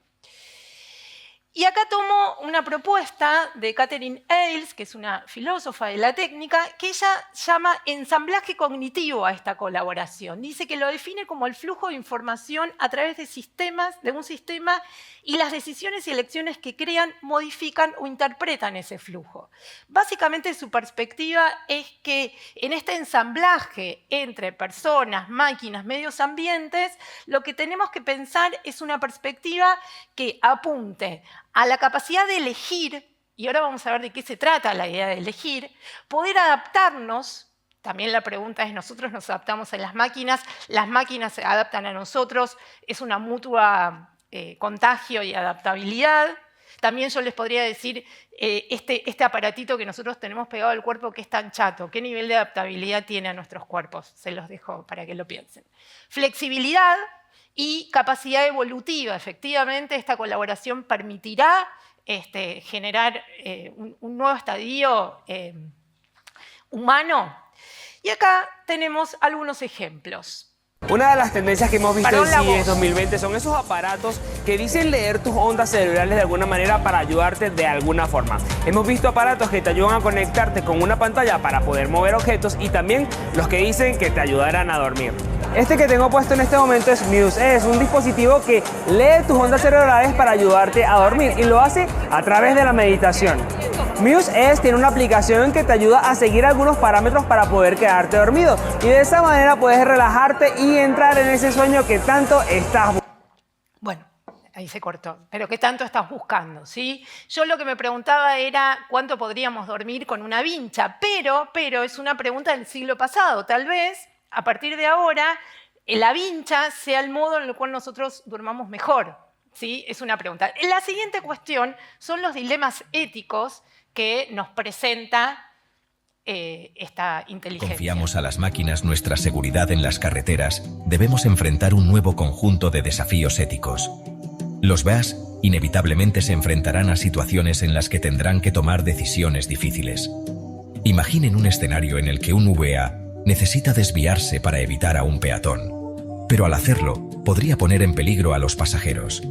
Y acá tomo una propuesta de Katherine Ailes, que es una filósofa de la técnica, que ella llama ensamblaje cognitivo a esta colaboración. Dice que lo define como el flujo de información a través de un sistema y las decisiones y elecciones que crean, modifican o interpretan ese flujo. Básicamente su perspectiva es que en este ensamblaje entre personas, máquinas, medios ambientes, lo que tenemos que pensar es una perspectiva que apunte a la capacidad de elegir, y ahora vamos a ver de qué se trata la idea de elegir, poder adaptarnos. También la pregunta es, nosotros nos adaptamos a las máquinas se adaptan a nosotros, es una mutua contagio y adaptabilidad. También yo les podría decir, este aparatito que nosotros tenemos pegado al cuerpo que es tan chato, ¿qué nivel de adaptabilidad tiene a nuestros cuerpos? Se los dejo para que lo piensen. Flexibilidad y capacidad evolutiva. Efectivamente, esta colaboración permitirá generar un nuevo estadio humano. Y acá tenemos algunos ejemplos. Una de las tendencias que hemos visto en CES 2020 son esos aparatos que dicen leer tus ondas cerebrales de alguna manera para ayudarte de alguna forma. Hemos visto aparatos que te ayudan a conectarte con una pantalla para poder mover objetos y también los que dicen que te ayudarán a dormir. Este que tengo puesto en este momento es Muse. Es un dispositivo que lee tus ondas cerebrales para ayudarte a dormir y lo hace a través de la meditación. Muse tiene una aplicación que te ayuda a seguir algunos parámetros para poder quedarte dormido y de esa manera puedes relajarte y entrar en ese sueño que tanto estás buscando. Bueno, ahí se cortó, pero ¿qué tanto estás buscando? ¿Sí? Yo lo que me preguntaba era cuánto podríamos dormir con una vincha, pero es una pregunta del siglo pasado. Tal vez, a partir de ahora, la vincha sea el modo en el cual nosotros durmamos mejor. ¿Sí? Es una pregunta. La siguiente cuestión son los dilemas éticos que nos presenta esta inteligencia. Confiamos a las máquinas nuestra seguridad en las carreteras, debemos enfrentar un nuevo conjunto de desafíos éticos. Los VAs inevitablemente se enfrentarán a situaciones en las que tendrán que tomar decisiones difíciles. Imaginen un escenario en el que un VA necesita desviarse para evitar a un peatón, pero al hacerlo podría poner en peligro a los pasajeros.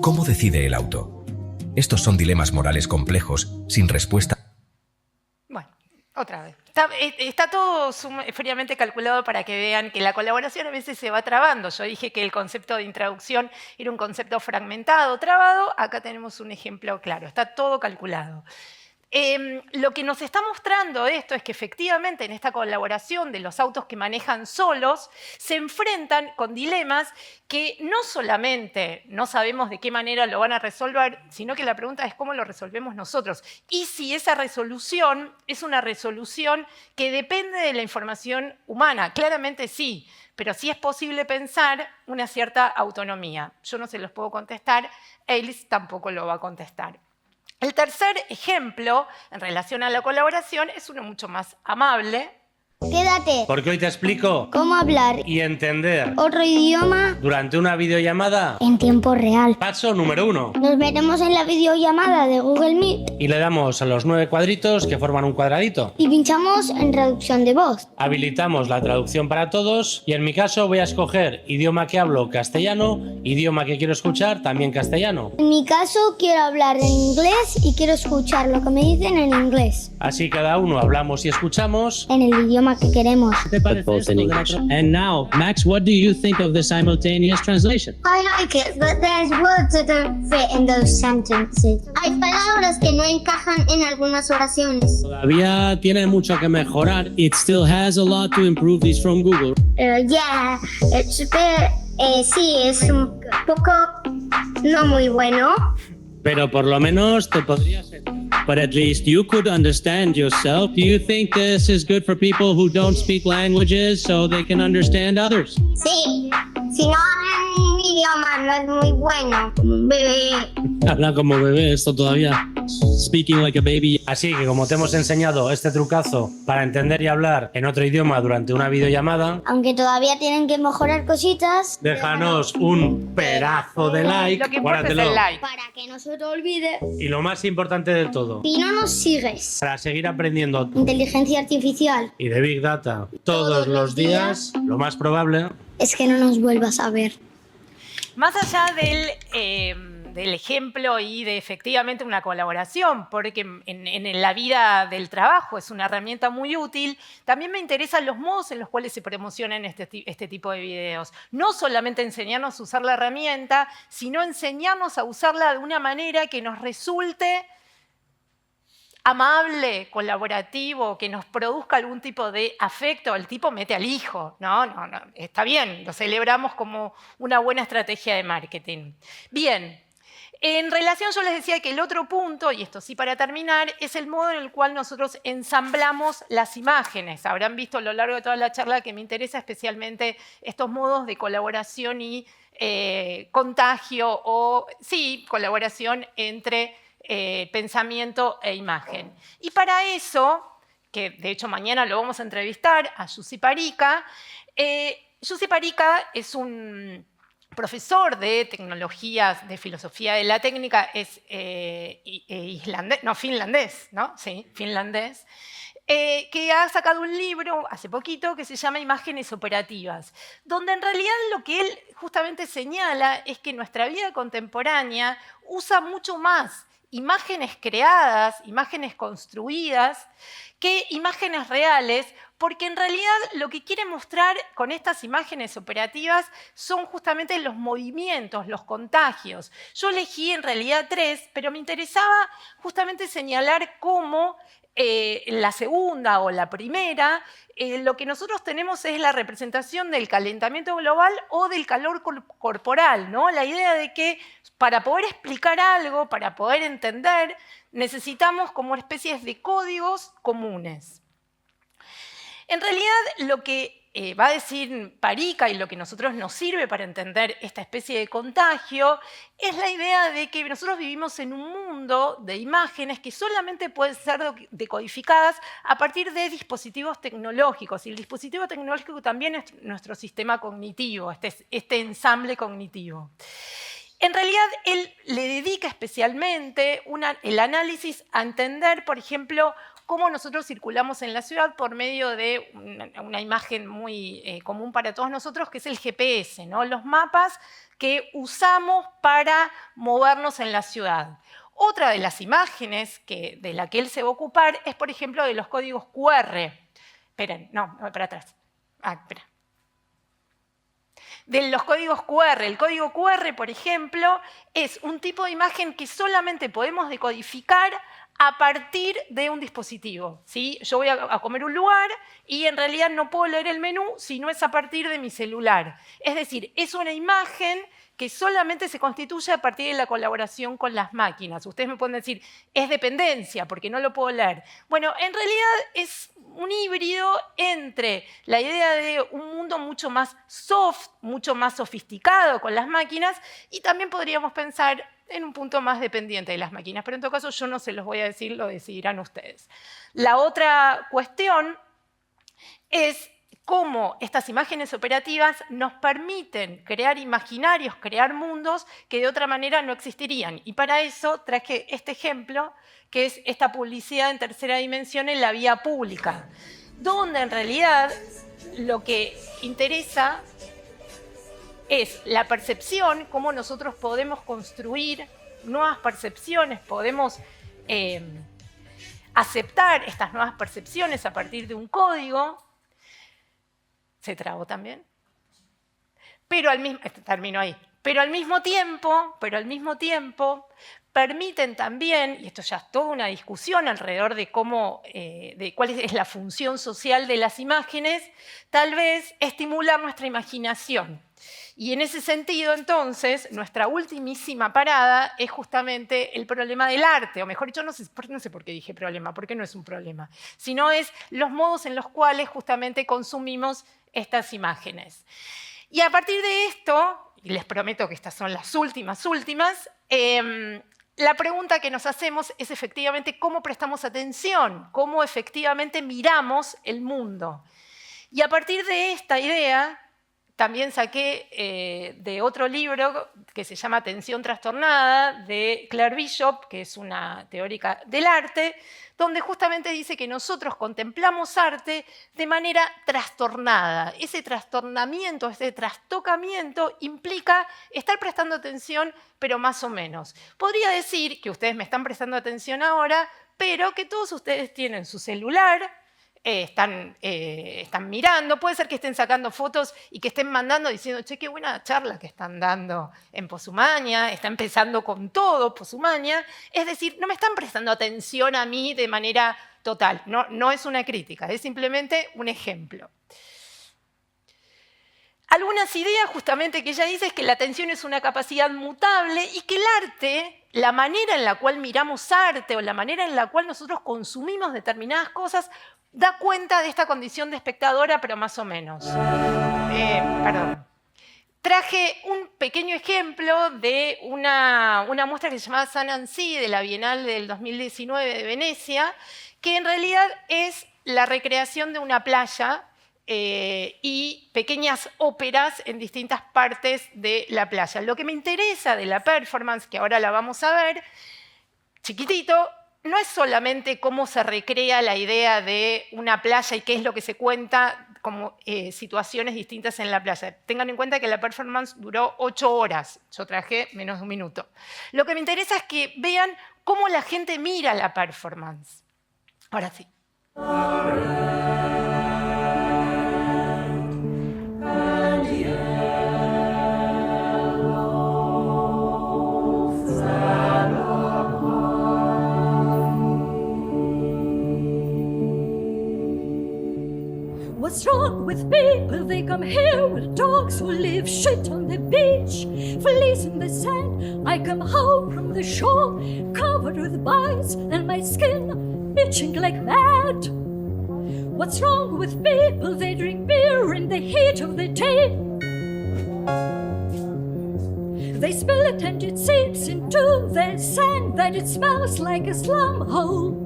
¿Cómo decide el auto? Estos son dilemas morales complejos, sin respuesta. Bueno, Otra vez. Está todo fríamente calculado para que vean que la colaboración a veces se va trabando. Yo dije que el concepto de introducción era un concepto fragmentado, trabado. Acá tenemos un ejemplo claro. Está todo calculado. Lo que nos está mostrando esto es que efectivamente en esta colaboración de los autos que manejan solos se enfrentan con dilemas que no solamente no sabemos de qué manera lo van a resolver, sino que la pregunta es cómo lo resolvemos nosotros. Y si esa resolución es una resolución que depende de la información humana. Claramente sí, pero sí es posible pensar una cierta autonomía. Yo no se los puedo contestar, Alice tampoco lo va a contestar. El tercer ejemplo en relación a la colaboración es uno mucho más amable. Quédate. Porque hoy te explico cómo hablar y entender otro idioma durante una videollamada en tiempo real. Paso número 1. Nos veremos en la videollamada de Google Meet Y le damos a los 9 cuadritos que forman un cuadradito. y pinchamos en traducción de voz. Habilitamos la traducción para todos y en mi caso voy a escoger idioma que hablo castellano, idioma que quiero escuchar también castellano. En mi caso quiero hablar en inglés y quiero escuchar lo que me dicen en inglés, Así cada uno hablamos y escuchamos. en el idioma que queremos. ¿Te parece esto de la And now, Max, what do you think of the simultaneous translation? I like it, but there's words that don't fit in those sentences. Hay palabras que no encajan en algunas oraciones. Todavía tiene mucho que mejorar. It still has a lot to improve this from Google. Yeah, it's a bit, sí, es un poco no muy bueno. Pero por lo menos te podrías... But at least you could understand yourself. Do you think this is good for people who don't speak languages so they can understand others? Sí, si no hablan un idioma no es muy bueno, como un bebé. Habla como bebé esto todavía. Speaking like a baby. Así que como te hemos enseñado este trucazo para entender y hablar en otro idioma durante una videollamada, Aunque todavía tienen que mejorar cositas, déjanos un pedazo de like. Lo que importa es el Guárdatelo. like. para que no se te olvide, Y lo más importante de todo, si no nos sigues, para seguir aprendiendo inteligencia artificial, y de Big Data todos los días, lo más probable es que no nos vuelvas a ver. Más allá del ejemplo y de efectivamente una colaboración, porque en la vida del trabajo es una herramienta muy útil, también me interesan los modos en los cuales se promocionan este tipo de videos. No solamente enseñarnos a usar la herramienta, sino enseñarnos a usarla de una manera que nos resulte amable, colaborativo, que nos produzca algún tipo de afecto. El tipo mete al hijo, no, está bien, lo celebramos como una buena estrategia de marketing. Bien, en relación yo les decía que el otro punto, y esto sí para terminar, es el modo en el cual nosotros ensamblamos las imágenes. Habrán visto a lo largo de toda la charla que me interesa especialmente estos modos de colaboración y contagio o, sí, colaboración entre pensamiento e imagen. Y para eso, que de hecho mañana lo vamos a entrevistar a Jussi Parikka, Jussi Parikka es un profesor de tecnologías, de filosofía de la técnica, es finlandés, ¿no? Sí, finlandés, que ha sacado un libro hace poquito que se llama Imágenes operativas, donde en realidad lo que él justamente señala es que nuestra vida contemporánea usa mucho más imágenes creadas, imágenes construidas, que imágenes reales, porque en realidad lo que quiere mostrar con estas imágenes operativas son justamente los movimientos, los contagios. Yo elegí en realidad 3, pero me interesaba justamente señalar cómo la segunda o la primera, lo que nosotros tenemos es la representación del calentamiento global o del calor corporal, ¿no? La idea de que para poder explicar algo, para poder entender, necesitamos como especies de códigos comunes. En realidad, lo que va a decir Parikka y lo que a nosotros nos sirve para entender esta especie de contagio es la idea de que nosotros vivimos en un mundo de imágenes que solamente pueden ser decodificadas a partir de dispositivos tecnológicos. Y el dispositivo tecnológico también es nuestro sistema cognitivo, este ensamble cognitivo. En realidad, él le dedica especialmente el análisis a entender, por ejemplo, cómo nosotros circulamos en la ciudad por medio de una imagen muy común para todos nosotros, que es el GPS, ¿no? Los mapas que usamos para movernos en la ciudad. Otra de las imágenes de la que él se va a ocupar es, por ejemplo, de los códigos QR. Esperen, no, para atrás. Espera. De los códigos QR. El código QR, por ejemplo, es un tipo de imagen que solamente podemos decodificar a partir de un dispositivo, ¿sí? Yo voy a comer un lugar y en realidad no puedo leer el menú si no es a partir de mi celular. Es decir, es una imagen que solamente se constituye a partir de la colaboración con las máquinas. Ustedes me pueden decir, es dependencia, porque no lo puedo leer. Bueno, en realidad es un híbrido entre la idea de un mundo mucho más soft, mucho más sofisticado con las máquinas, y también podríamos pensar en un punto más dependiente de las máquinas. Pero en todo caso yo no se los voy a decir, lo decidirán ustedes. La otra cuestión es cómo estas imágenes operativas nos permiten crear imaginarios, crear mundos que de otra manera no existirían. Y para eso traje este ejemplo, que es esta publicidad en tercera dimensión en la vía pública, donde en realidad lo que interesa es la percepción, cómo nosotros podemos construir nuevas percepciones, podemos aceptar estas nuevas percepciones a partir de un código. ¿Se trabó también? Pero al mismo, termino ahí. Pero al mismo tiempo, permiten también, y esto ya es toda una discusión alrededor de cómo, de cuál es la función social de las imágenes, tal vez estimular nuestra imaginación. Y en ese sentido, entonces, nuestra ultimísima parada es justamente el problema del arte, o mejor dicho, no sé por qué dije problema, porque no es un problema, sino es los modos en los cuales justamente consumimos estas imágenes. Y a partir de esto, y les prometo que estas son las últimas, la pregunta que nos hacemos es efectivamente cómo prestamos atención, cómo efectivamente miramos el mundo. Y a partir de esta idea, también saqué de otro libro que se llama Atención Trastornada, de Claire Bishop, que es una teórica del arte, donde justamente dice que nosotros contemplamos arte de manera trastornada. Ese trastornamiento, ese trastocamiento implica estar prestando atención, pero más o menos. Podría decir que ustedes me están prestando atención ahora, pero que todos ustedes tienen su celular, están mirando, puede ser que estén sacando fotos y que estén mandando diciendo, che, qué buena charla que están dando en Posumaña, está empezando con todo Posumaña, es decir, no me están prestando atención a mí de manera total, no es una crítica, es simplemente un ejemplo. Algunas ideas justamente que ella dice es que la atención es una capacidad mutable y que el arte, la manera en la cual miramos arte o la manera en la cual nosotros consumimos determinadas cosas, da cuenta de esta condición de espectadora, pero más o menos. Perdón. Traje un pequeño ejemplo de una muestra que se llamaba Sun and Sea, de la Bienal del 2019 de Venecia, que en realidad es la recreación de una playa y pequeñas óperas en distintas partes de la playa. Lo que me interesa de la performance, que ahora la vamos a ver, chiquitito, no es solamente cómo se recrea la idea de una playa y qué es lo que se cuenta como situaciones distintas en la playa. Tengan en cuenta que la performance duró 8 horas. Yo traje menos de un minuto. Lo que me interesa es que vean cómo la gente mira la performance. Ahora sí. What's wrong with people? They come here with dogs who leave shit on the beach, fleas in the sand. I come home from the shore, covered with bites, and my skin itching like mad. What's wrong with people? They drink beer in the heat of the day. They spill it and it seeps into the sand, that it smells like a slum hole.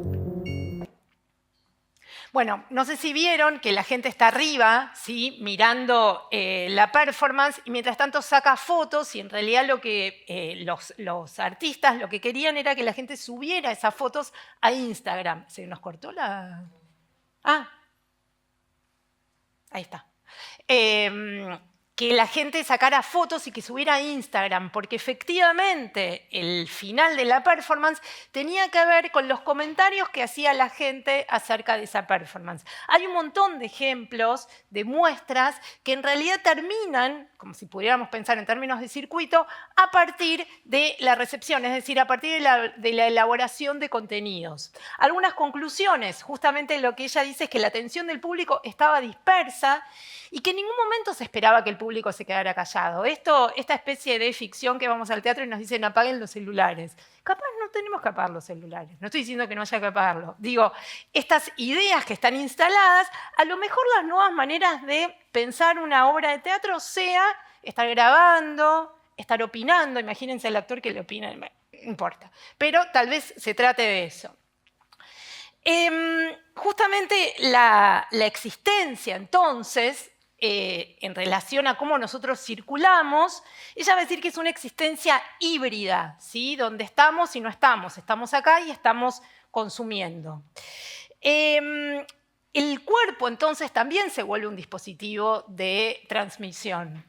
Bueno, no sé si vieron que la gente está arriba, ¿sí?, mirando la performance y mientras tanto saca fotos y en realidad lo que los artistas lo que querían era que la gente subiera esas fotos a Instagram. ¿Se nos cortó la...? Ah, ahí está. que la gente sacara fotos y que subiera a Instagram, porque efectivamente el final de la performance tenía que ver con los comentarios que hacía la gente acerca de esa performance. Hay un montón de ejemplos, de muestras, que en realidad terminan, como si pudiéramos pensar en términos de circuito, a partir de la recepción, es decir, a partir de la elaboración de contenidos. Algunas conclusiones, justamente lo que ella dice es que la atención del público estaba dispersa y que en ningún momento se esperaba que el público se quedara callado. Esta especie de ficción que vamos al teatro y nos dicen apaguen los celulares. Capaz no tenemos que apagar los celulares. No estoy diciendo que no haya que apagarlos. Digo, estas ideas que están instaladas, a lo mejor las nuevas maneras de pensar una obra de teatro sea estar grabando, estar opinando. Imagínense al actor que le opina, no importa. Pero tal vez se trate de eso. Justamente la existencia, entonces, en relación a cómo nosotros circulamos, ella va a decir que es una existencia híbrida, ¿sí? Donde estamos y no estamos. Estamos acá y estamos consumiendo. El cuerpo, entonces, también se vuelve un dispositivo de transmisión.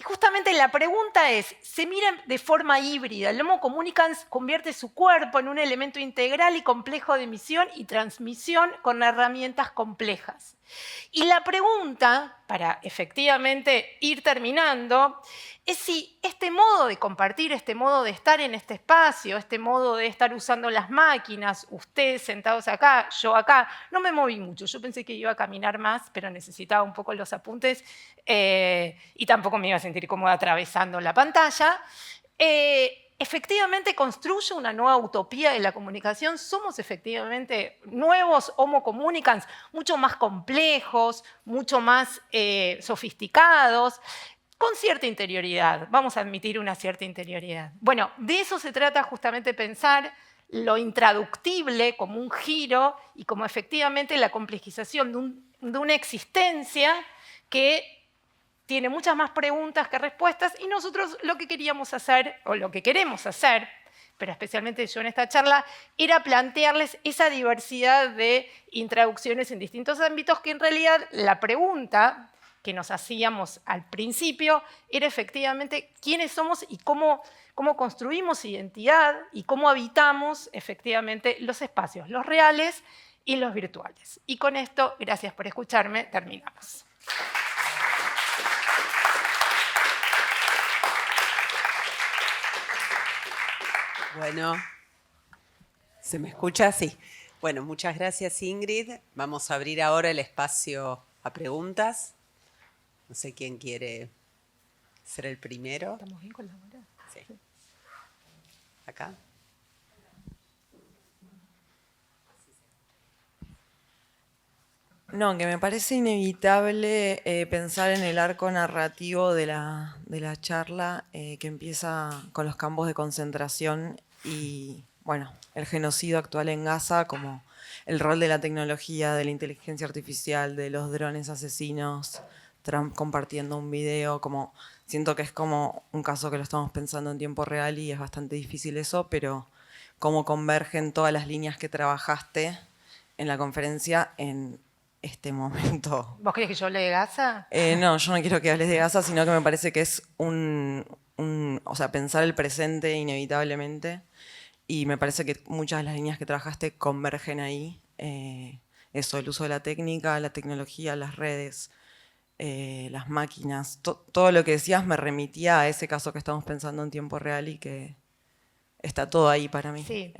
Justamente la pregunta es, se mira de forma híbrida. El Homo comunicans convierte su cuerpo en un elemento integral y complejo de emisión y transmisión con herramientas complejas. Y la pregunta, para efectivamente ir terminando, es si este modo de compartir, este modo de estar en este espacio, este modo de estar usando las máquinas, ustedes sentados acá, yo acá, no me moví mucho, yo pensé que iba a caminar más, pero necesitaba un poco los apuntes y tampoco me iba a sentir cómoda atravesando la pantalla. Efectivamente construye una nueva utopía de la comunicación. Somos efectivamente nuevos Homo comunicans, mucho más complejos, mucho más sofisticados, con cierta interioridad. Vamos a admitir una cierta interioridad. Bueno, de eso se trata justamente pensar lo intraductible como un giro y como efectivamente la complejización de una existencia que tiene muchas más preguntas que respuestas y nosotros lo que queríamos hacer, o lo que queremos hacer, pero especialmente yo en esta charla, era plantearles esa diversidad de introducciones en distintos ámbitos que en realidad la pregunta que nos hacíamos al principio era efectivamente quiénes somos y cómo construimos identidad y cómo habitamos efectivamente los espacios, los reales y los virtuales. Y con esto, gracias por escucharme, terminamos. Bueno, ¿se me escucha? Sí. Bueno, muchas gracias, Ingrid. Vamos a abrir ahora el espacio a preguntas. No sé quién quiere ser el primero. ¿Estamos bien con la hora? Sí. Acá. No, que me parece inevitable pensar en el arco narrativo de la charla que empieza con los campos de concentración y, bueno, el genocidio actual en Gaza, como el rol de la tecnología, de la inteligencia artificial, de los drones asesinos, Trump compartiendo un video, como siento que es como un caso que lo estamos pensando en tiempo real y es bastante difícil eso, pero cómo convergen todas las líneas que trabajaste en la conferencia en este momento. ¿Vos querés que yo hable de Gaza? No, yo no quiero que hables de Gaza, sino que me parece que es o sea, pensar el presente inevitablemente y me parece que muchas de las líneas que trabajaste convergen ahí. Eso, el uso de la técnica, la tecnología, las redes, las máquinas, todo lo que decías me remitía a ese caso que estamos pensando en tiempo real y que está todo ahí para mí. Sí.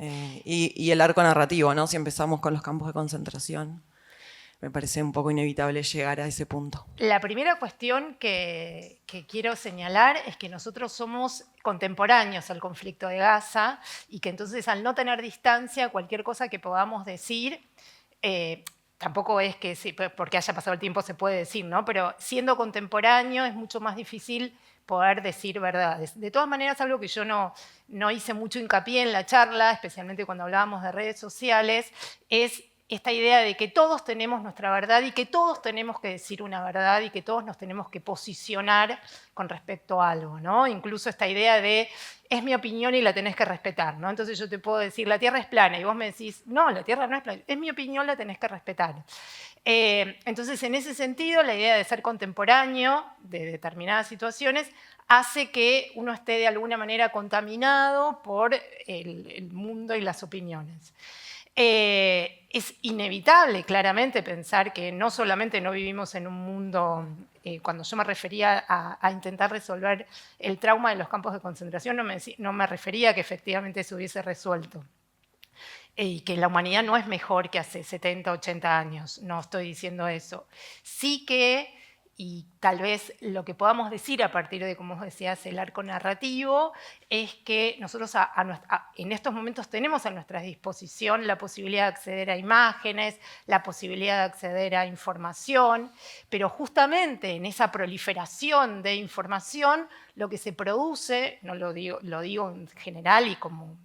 Y el arco narrativo, ¿no? Si empezamos con los campos de concentración, me parece un poco inevitable llegar a ese punto. La primera cuestión que quiero señalar es que nosotros somos contemporáneos al conflicto de Gaza y que entonces al no tener distancia, cualquier cosa que podamos decir, tampoco es que porque haya pasado el tiempo se puede decir, ¿no? Pero siendo contemporáneo es mucho más difícil poder decir verdades. De todas maneras, algo que yo no hice mucho hincapié en la charla, especialmente cuando hablábamos de redes sociales, es esta idea de que todos tenemos nuestra verdad y que todos tenemos que decir una verdad y que todos nos tenemos que posicionar con respecto a algo, ¿no? Incluso esta idea de es mi opinión y la tenés que respetar, ¿no? Entonces yo te puedo decir la Tierra es plana y vos me decís no, la Tierra no es plana, es mi opinión, la tenés que respetar. Entonces, en ese sentido, la idea de ser contemporáneo de determinadas situaciones hace que uno esté de alguna manera contaminado por el mundo y las opiniones. Es inevitable, claramente, pensar que no solamente no vivimos en un mundo, cuando yo me refería a intentar resolver el trauma de los campos de concentración, no me refería a que efectivamente se hubiese resuelto. Y que la humanidad no es mejor que hace 70, 80 años, no estoy diciendo eso. Sí que, y tal vez lo que podamos decir a partir de, como decías, el arco narrativo, es que nosotros en estos momentos tenemos a nuestra disposición la posibilidad de acceder a imágenes, la posibilidad de acceder a información, pero justamente en esa proliferación de información, lo que se produce, no lo digo en general y como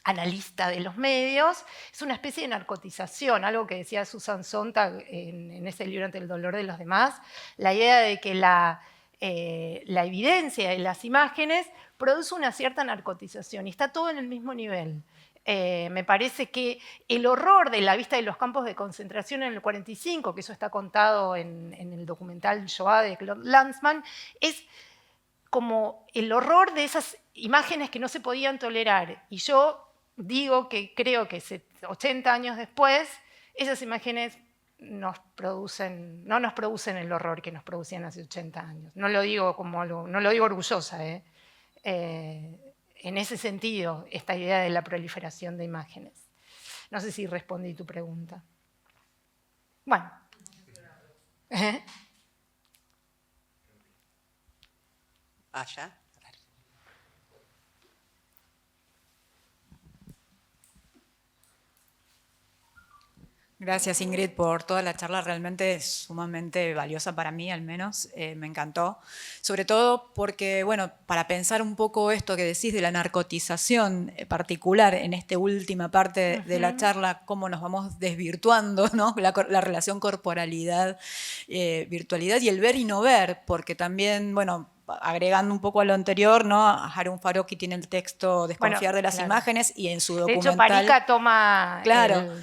analista de los medios, es una especie de narcotización, algo que decía Susan Sontag en ese libro Ante el dolor de los demás, la idea de que la evidencia de las imágenes produce una cierta narcotización y está todo en el mismo nivel. Me parece que el horror de la vista de los campos de concentración en el 45, que eso está contado en el documental Shoah de Claude Lanzmann, es como el horror de esas imágenes que no se podían tolerar. Y yo digo que creo que 80 años después, esas imágenes no nos producen el horror que nos producían hace 80 años. No lo digo como algo, no lo digo orgullosa. En ese sentido, esta idea de la proliferación de imágenes. No sé si respondí tu pregunta. Bueno. Allá. Gracias, Ingrid, por toda la charla. Realmente es sumamente valiosa para mí, al menos. Me encantó. Sobre todo porque, bueno, para pensar un poco esto que decís de la narcotización particular en esta última parte de la charla, cómo nos vamos desvirtuando, ¿no? La relación corporalidad, virtualidad y el ver y no ver, porque también, bueno, agregando un poco a lo anterior, ¿no? Harun Farocki tiene el texto Desconfiar de las imágenes y en su documental... De hecho, Parica toma... Claro,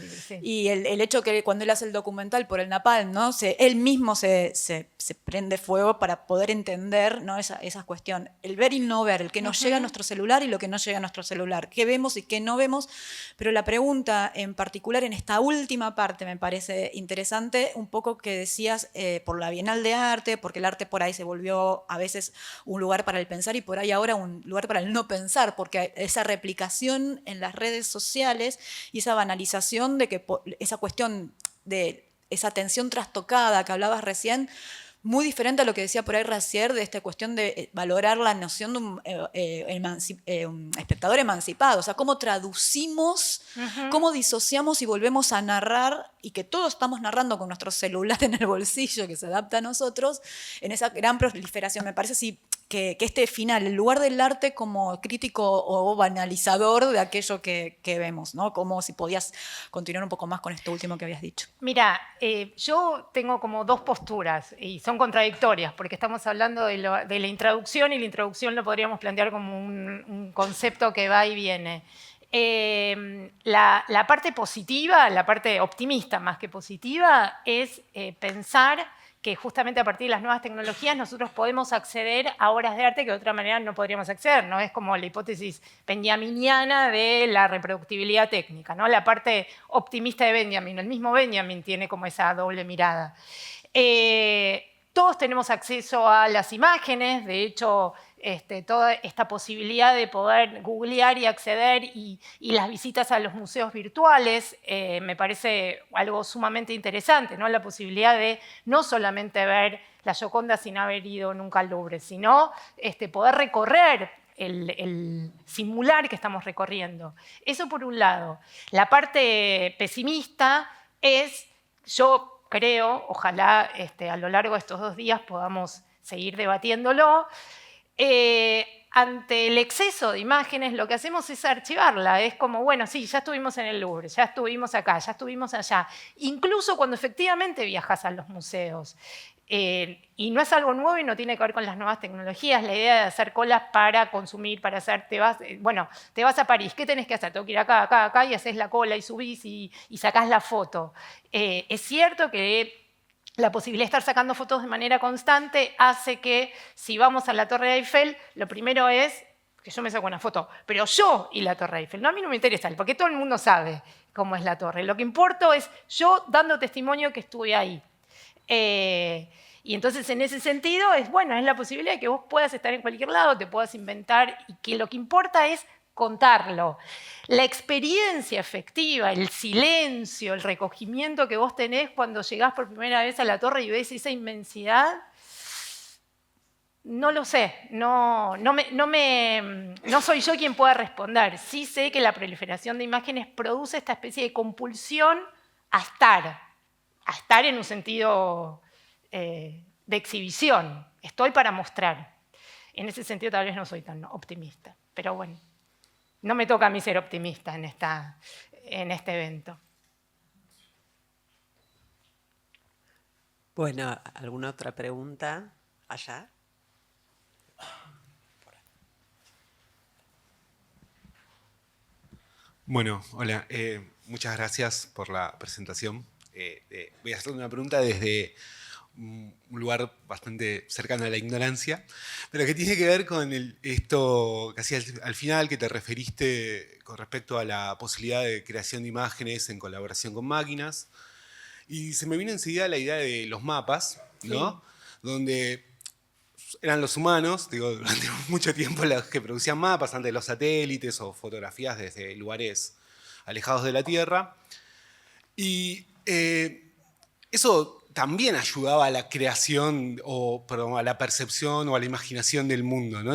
y el hecho que cuando él hace el documental por el Napalm, ¿no? Él mismo se prende fuego para poder entender, ¿no? esa cuestión. El ver y no ver, el que nos llega a nuestro celular y lo que no llega a nuestro celular. ¿Qué vemos y qué no vemos? Pero la pregunta en particular en esta última parte me parece interesante, un poco que decías por la Bienal de Arte, porque el arte por ahí se volvió a veces un lugar para el pensar y por ahí ahora un lugar para el no pensar, porque esa replicación en las redes sociales y esa banalización de que esa cuestión de esa atención trastocada que hablabas recién, muy diferente a lo que decía por ahí Razier de esta cuestión de valorar la noción de un espectador emancipado. O sea, cómo traducimos, cómo disociamos y volvemos a narrar, y que todos estamos narrando con nuestro celular en el bolsillo que se adapta a nosotros, en esa gran proliferación. Me parece así que este final, el lugar del arte como crítico o banalizador de aquello que vemos, ¿no? Como si podías continuar un poco más con esto último que habías dicho. Mira, yo tengo como dos posturas y son contradictorias, porque estamos hablando de la introducción y la introducción lo podríamos plantear como un concepto que va y viene. La parte positiva, la parte optimista más que positiva, es pensar que justamente a partir de las nuevas tecnologías nosotros podemos acceder a obras de arte que de otra manera no podríamos acceder, ¿no? Es como la hipótesis benjaminiana de la reproductibilidad técnica, ¿no? La parte optimista de Benjamin, el mismo Benjamin tiene como esa doble mirada. Todos tenemos acceso a las imágenes, de hecho, toda esta posibilidad de poder googlear y acceder y las visitas a los museos virtuales me parece algo sumamente interesante, ¿no? La posibilidad de no solamente ver la Gioconda sin haber ido nunca al Louvre, sino poder recorrer el simular que estamos recorriendo. Eso por un lado. La parte pesimista es, yo creo, ojalá a lo largo de estos 2 días podamos seguir debatiéndolo, ante el exceso de imágenes lo que hacemos es archivarla, es como, bueno, sí, ya estuvimos en el Louvre, ya estuvimos acá, ya estuvimos allá, incluso cuando efectivamente viajas a los museos. Y no es algo nuevo y no tiene que ver con las nuevas tecnologías. La idea de hacer colas para consumir, para hacer, te vas a París, ¿qué tenés que hacer? Tengo que ir acá, acá, acá, y haces la cola y subís y sacás la foto. Es cierto que la posibilidad de estar sacando fotos de manera constante hace que si vamos a la Torre Eiffel, lo primero es que yo me saco una foto, pero yo y la Torre Eiffel. No, a mí no me interesa, porque todo el mundo sabe cómo es la torre. Lo que importa es yo dando testimonio que estuve ahí. Y entonces en ese sentido es la posibilidad de que vos puedas estar en cualquier lado, te puedas inventar y que lo que importa es contarlo. La experiencia efectiva, el silencio, el recogimiento que vos tenés cuando llegás por primera vez a la torre y ves esa inmensidad, no lo sé, no soy yo quien pueda responder. Sí sé que la proliferación de imágenes produce esta especie de compulsión a estar en un sentido de exhibición. Estoy para mostrar. En ese sentido tal vez no soy tan optimista, pero bueno, no me toca a mí ser optimista en este evento. Bueno, ¿alguna otra pregunta allá? Bueno, hola, muchas gracias por la presentación. Voy a hacer una pregunta desde un lugar bastante cercano a la ignorancia, pero que tiene que ver con esto casi al final que te referiste con respecto a la posibilidad de creación de imágenes en colaboración con máquinas. Y se me vino enseguida la idea de los mapas, ¿no? Sí. Donde eran los humanos, durante mucho tiempo los que producían mapas antes de los satélites o fotografías desde lugares alejados de la Tierra. Y eso también ayudaba a la creación, a la percepción o a la imaginación del mundo, ¿no?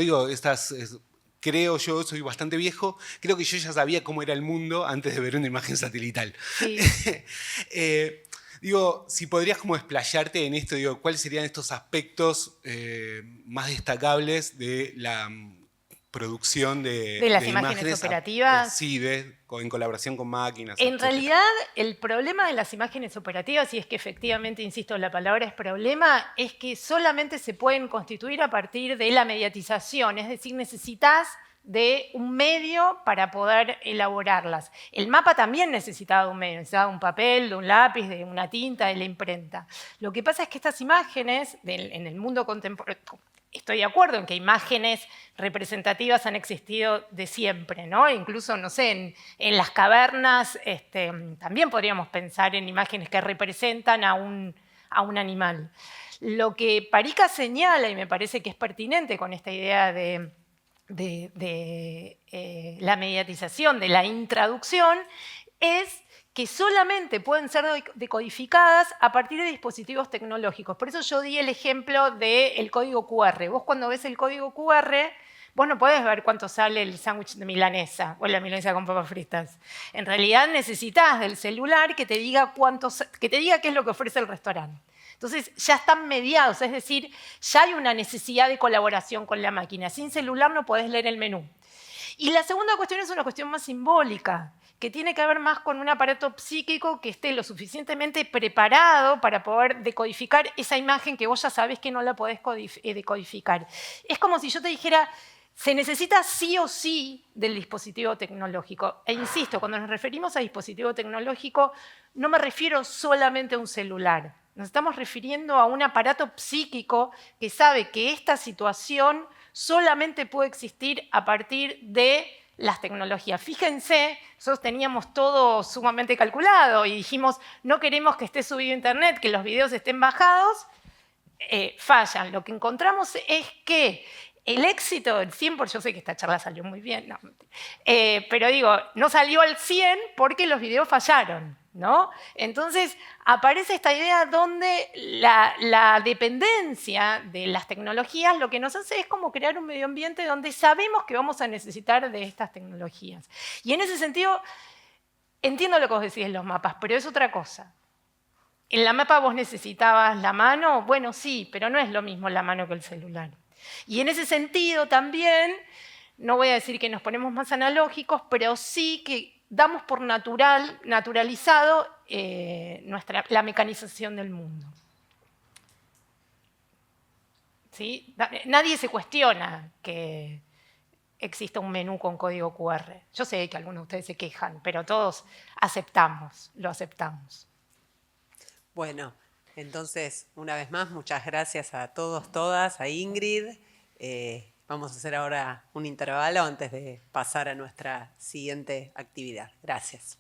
Creo yo, soy bastante viejo, creo que yo ya sabía cómo era el mundo antes de ver una imagen satelital. Sí. Si podrías como explayarte en esto, ¿cuáles serían estos aspectos más destacables de la producción de las imágenes operativas? Sí, en colaboración con máquinas. En realidad, el problema de las imágenes operativas, y es que efectivamente, insisto, la palabra es problema, es que solamente se pueden constituir a partir de la mediatización, es decir, necesitas de un medio para poder elaborarlas. El mapa también necesitaba de un medio, necesitaba de un papel, de un lápiz, de una tinta, de la imprenta. Lo que pasa es que estas imágenes, en el mundo contemporáneo, estoy de acuerdo en que imágenes representativas han existido de siempre, ¿no? Incluso, no sé, en las cavernas también podríamos pensar en imágenes que representan a un animal. Lo que Parikka señala, y me parece que es pertinente con esta idea de la mediatización, de la intraducción, es que solamente pueden ser decodificadas a partir de dispositivos tecnológicos. Por eso yo di el ejemplo del código QR. Vos cuando ves el código QR, vos no podés ver cuánto sale el sándwich de milanesa o la milanesa con papas fritas. En realidad necesitas del celular que te diga qué es lo que ofrece el restaurante. Entonces ya están mediados, es decir, ya hay una necesidad de colaboración con la máquina. Sin celular no podés leer el menú. Y la segunda cuestión es una cuestión más simbólica, que tiene que ver más con un aparato psíquico que esté lo suficientemente preparado para poder decodificar esa imagen que vos ya sabés que no la podés decodificar. Es como si yo te dijera, se necesita sí o sí del dispositivo tecnológico. E insisto, cuando nos referimos a dispositivo tecnológico, no me refiero solamente a un celular. Nos estamos refiriendo a un aparato psíquico que sabe que esta situación solamente puede existir a partir de las tecnologías. Fíjense, nosotros teníamos todo sumamente calculado y dijimos, no queremos que esté subido a internet, que los videos estén bajados, fallan. Lo que encontramos es que el éxito del 100%, yo sé que esta charla salió muy bien, no, pero digo, no salió al 100 porque los videos fallaron, ¿no? Entonces aparece esta idea donde la dependencia de las tecnologías lo que nos hace es como crear un medio ambiente donde sabemos que vamos a necesitar de estas tecnologías. Y en ese sentido, entiendo lo que vos decís en los mapas, pero es otra cosa. En la mapa vos necesitabas la mano, bueno, sí, pero no es lo mismo la mano que el celular. Y en ese sentido también, no voy a decir que nos ponemos más analógicos, pero sí que damos por naturalizado la mecanización del mundo. ¿sí? Nadie se cuestiona que exista un menú con código QR. Yo sé que algunos de ustedes se quejan, pero todos lo aceptamos. Bueno, entonces, una vez más, muchas gracias a todos, todas, a Ingrid. Vamos a hacer ahora un intervalo antes de pasar a nuestra siguiente actividad. Gracias.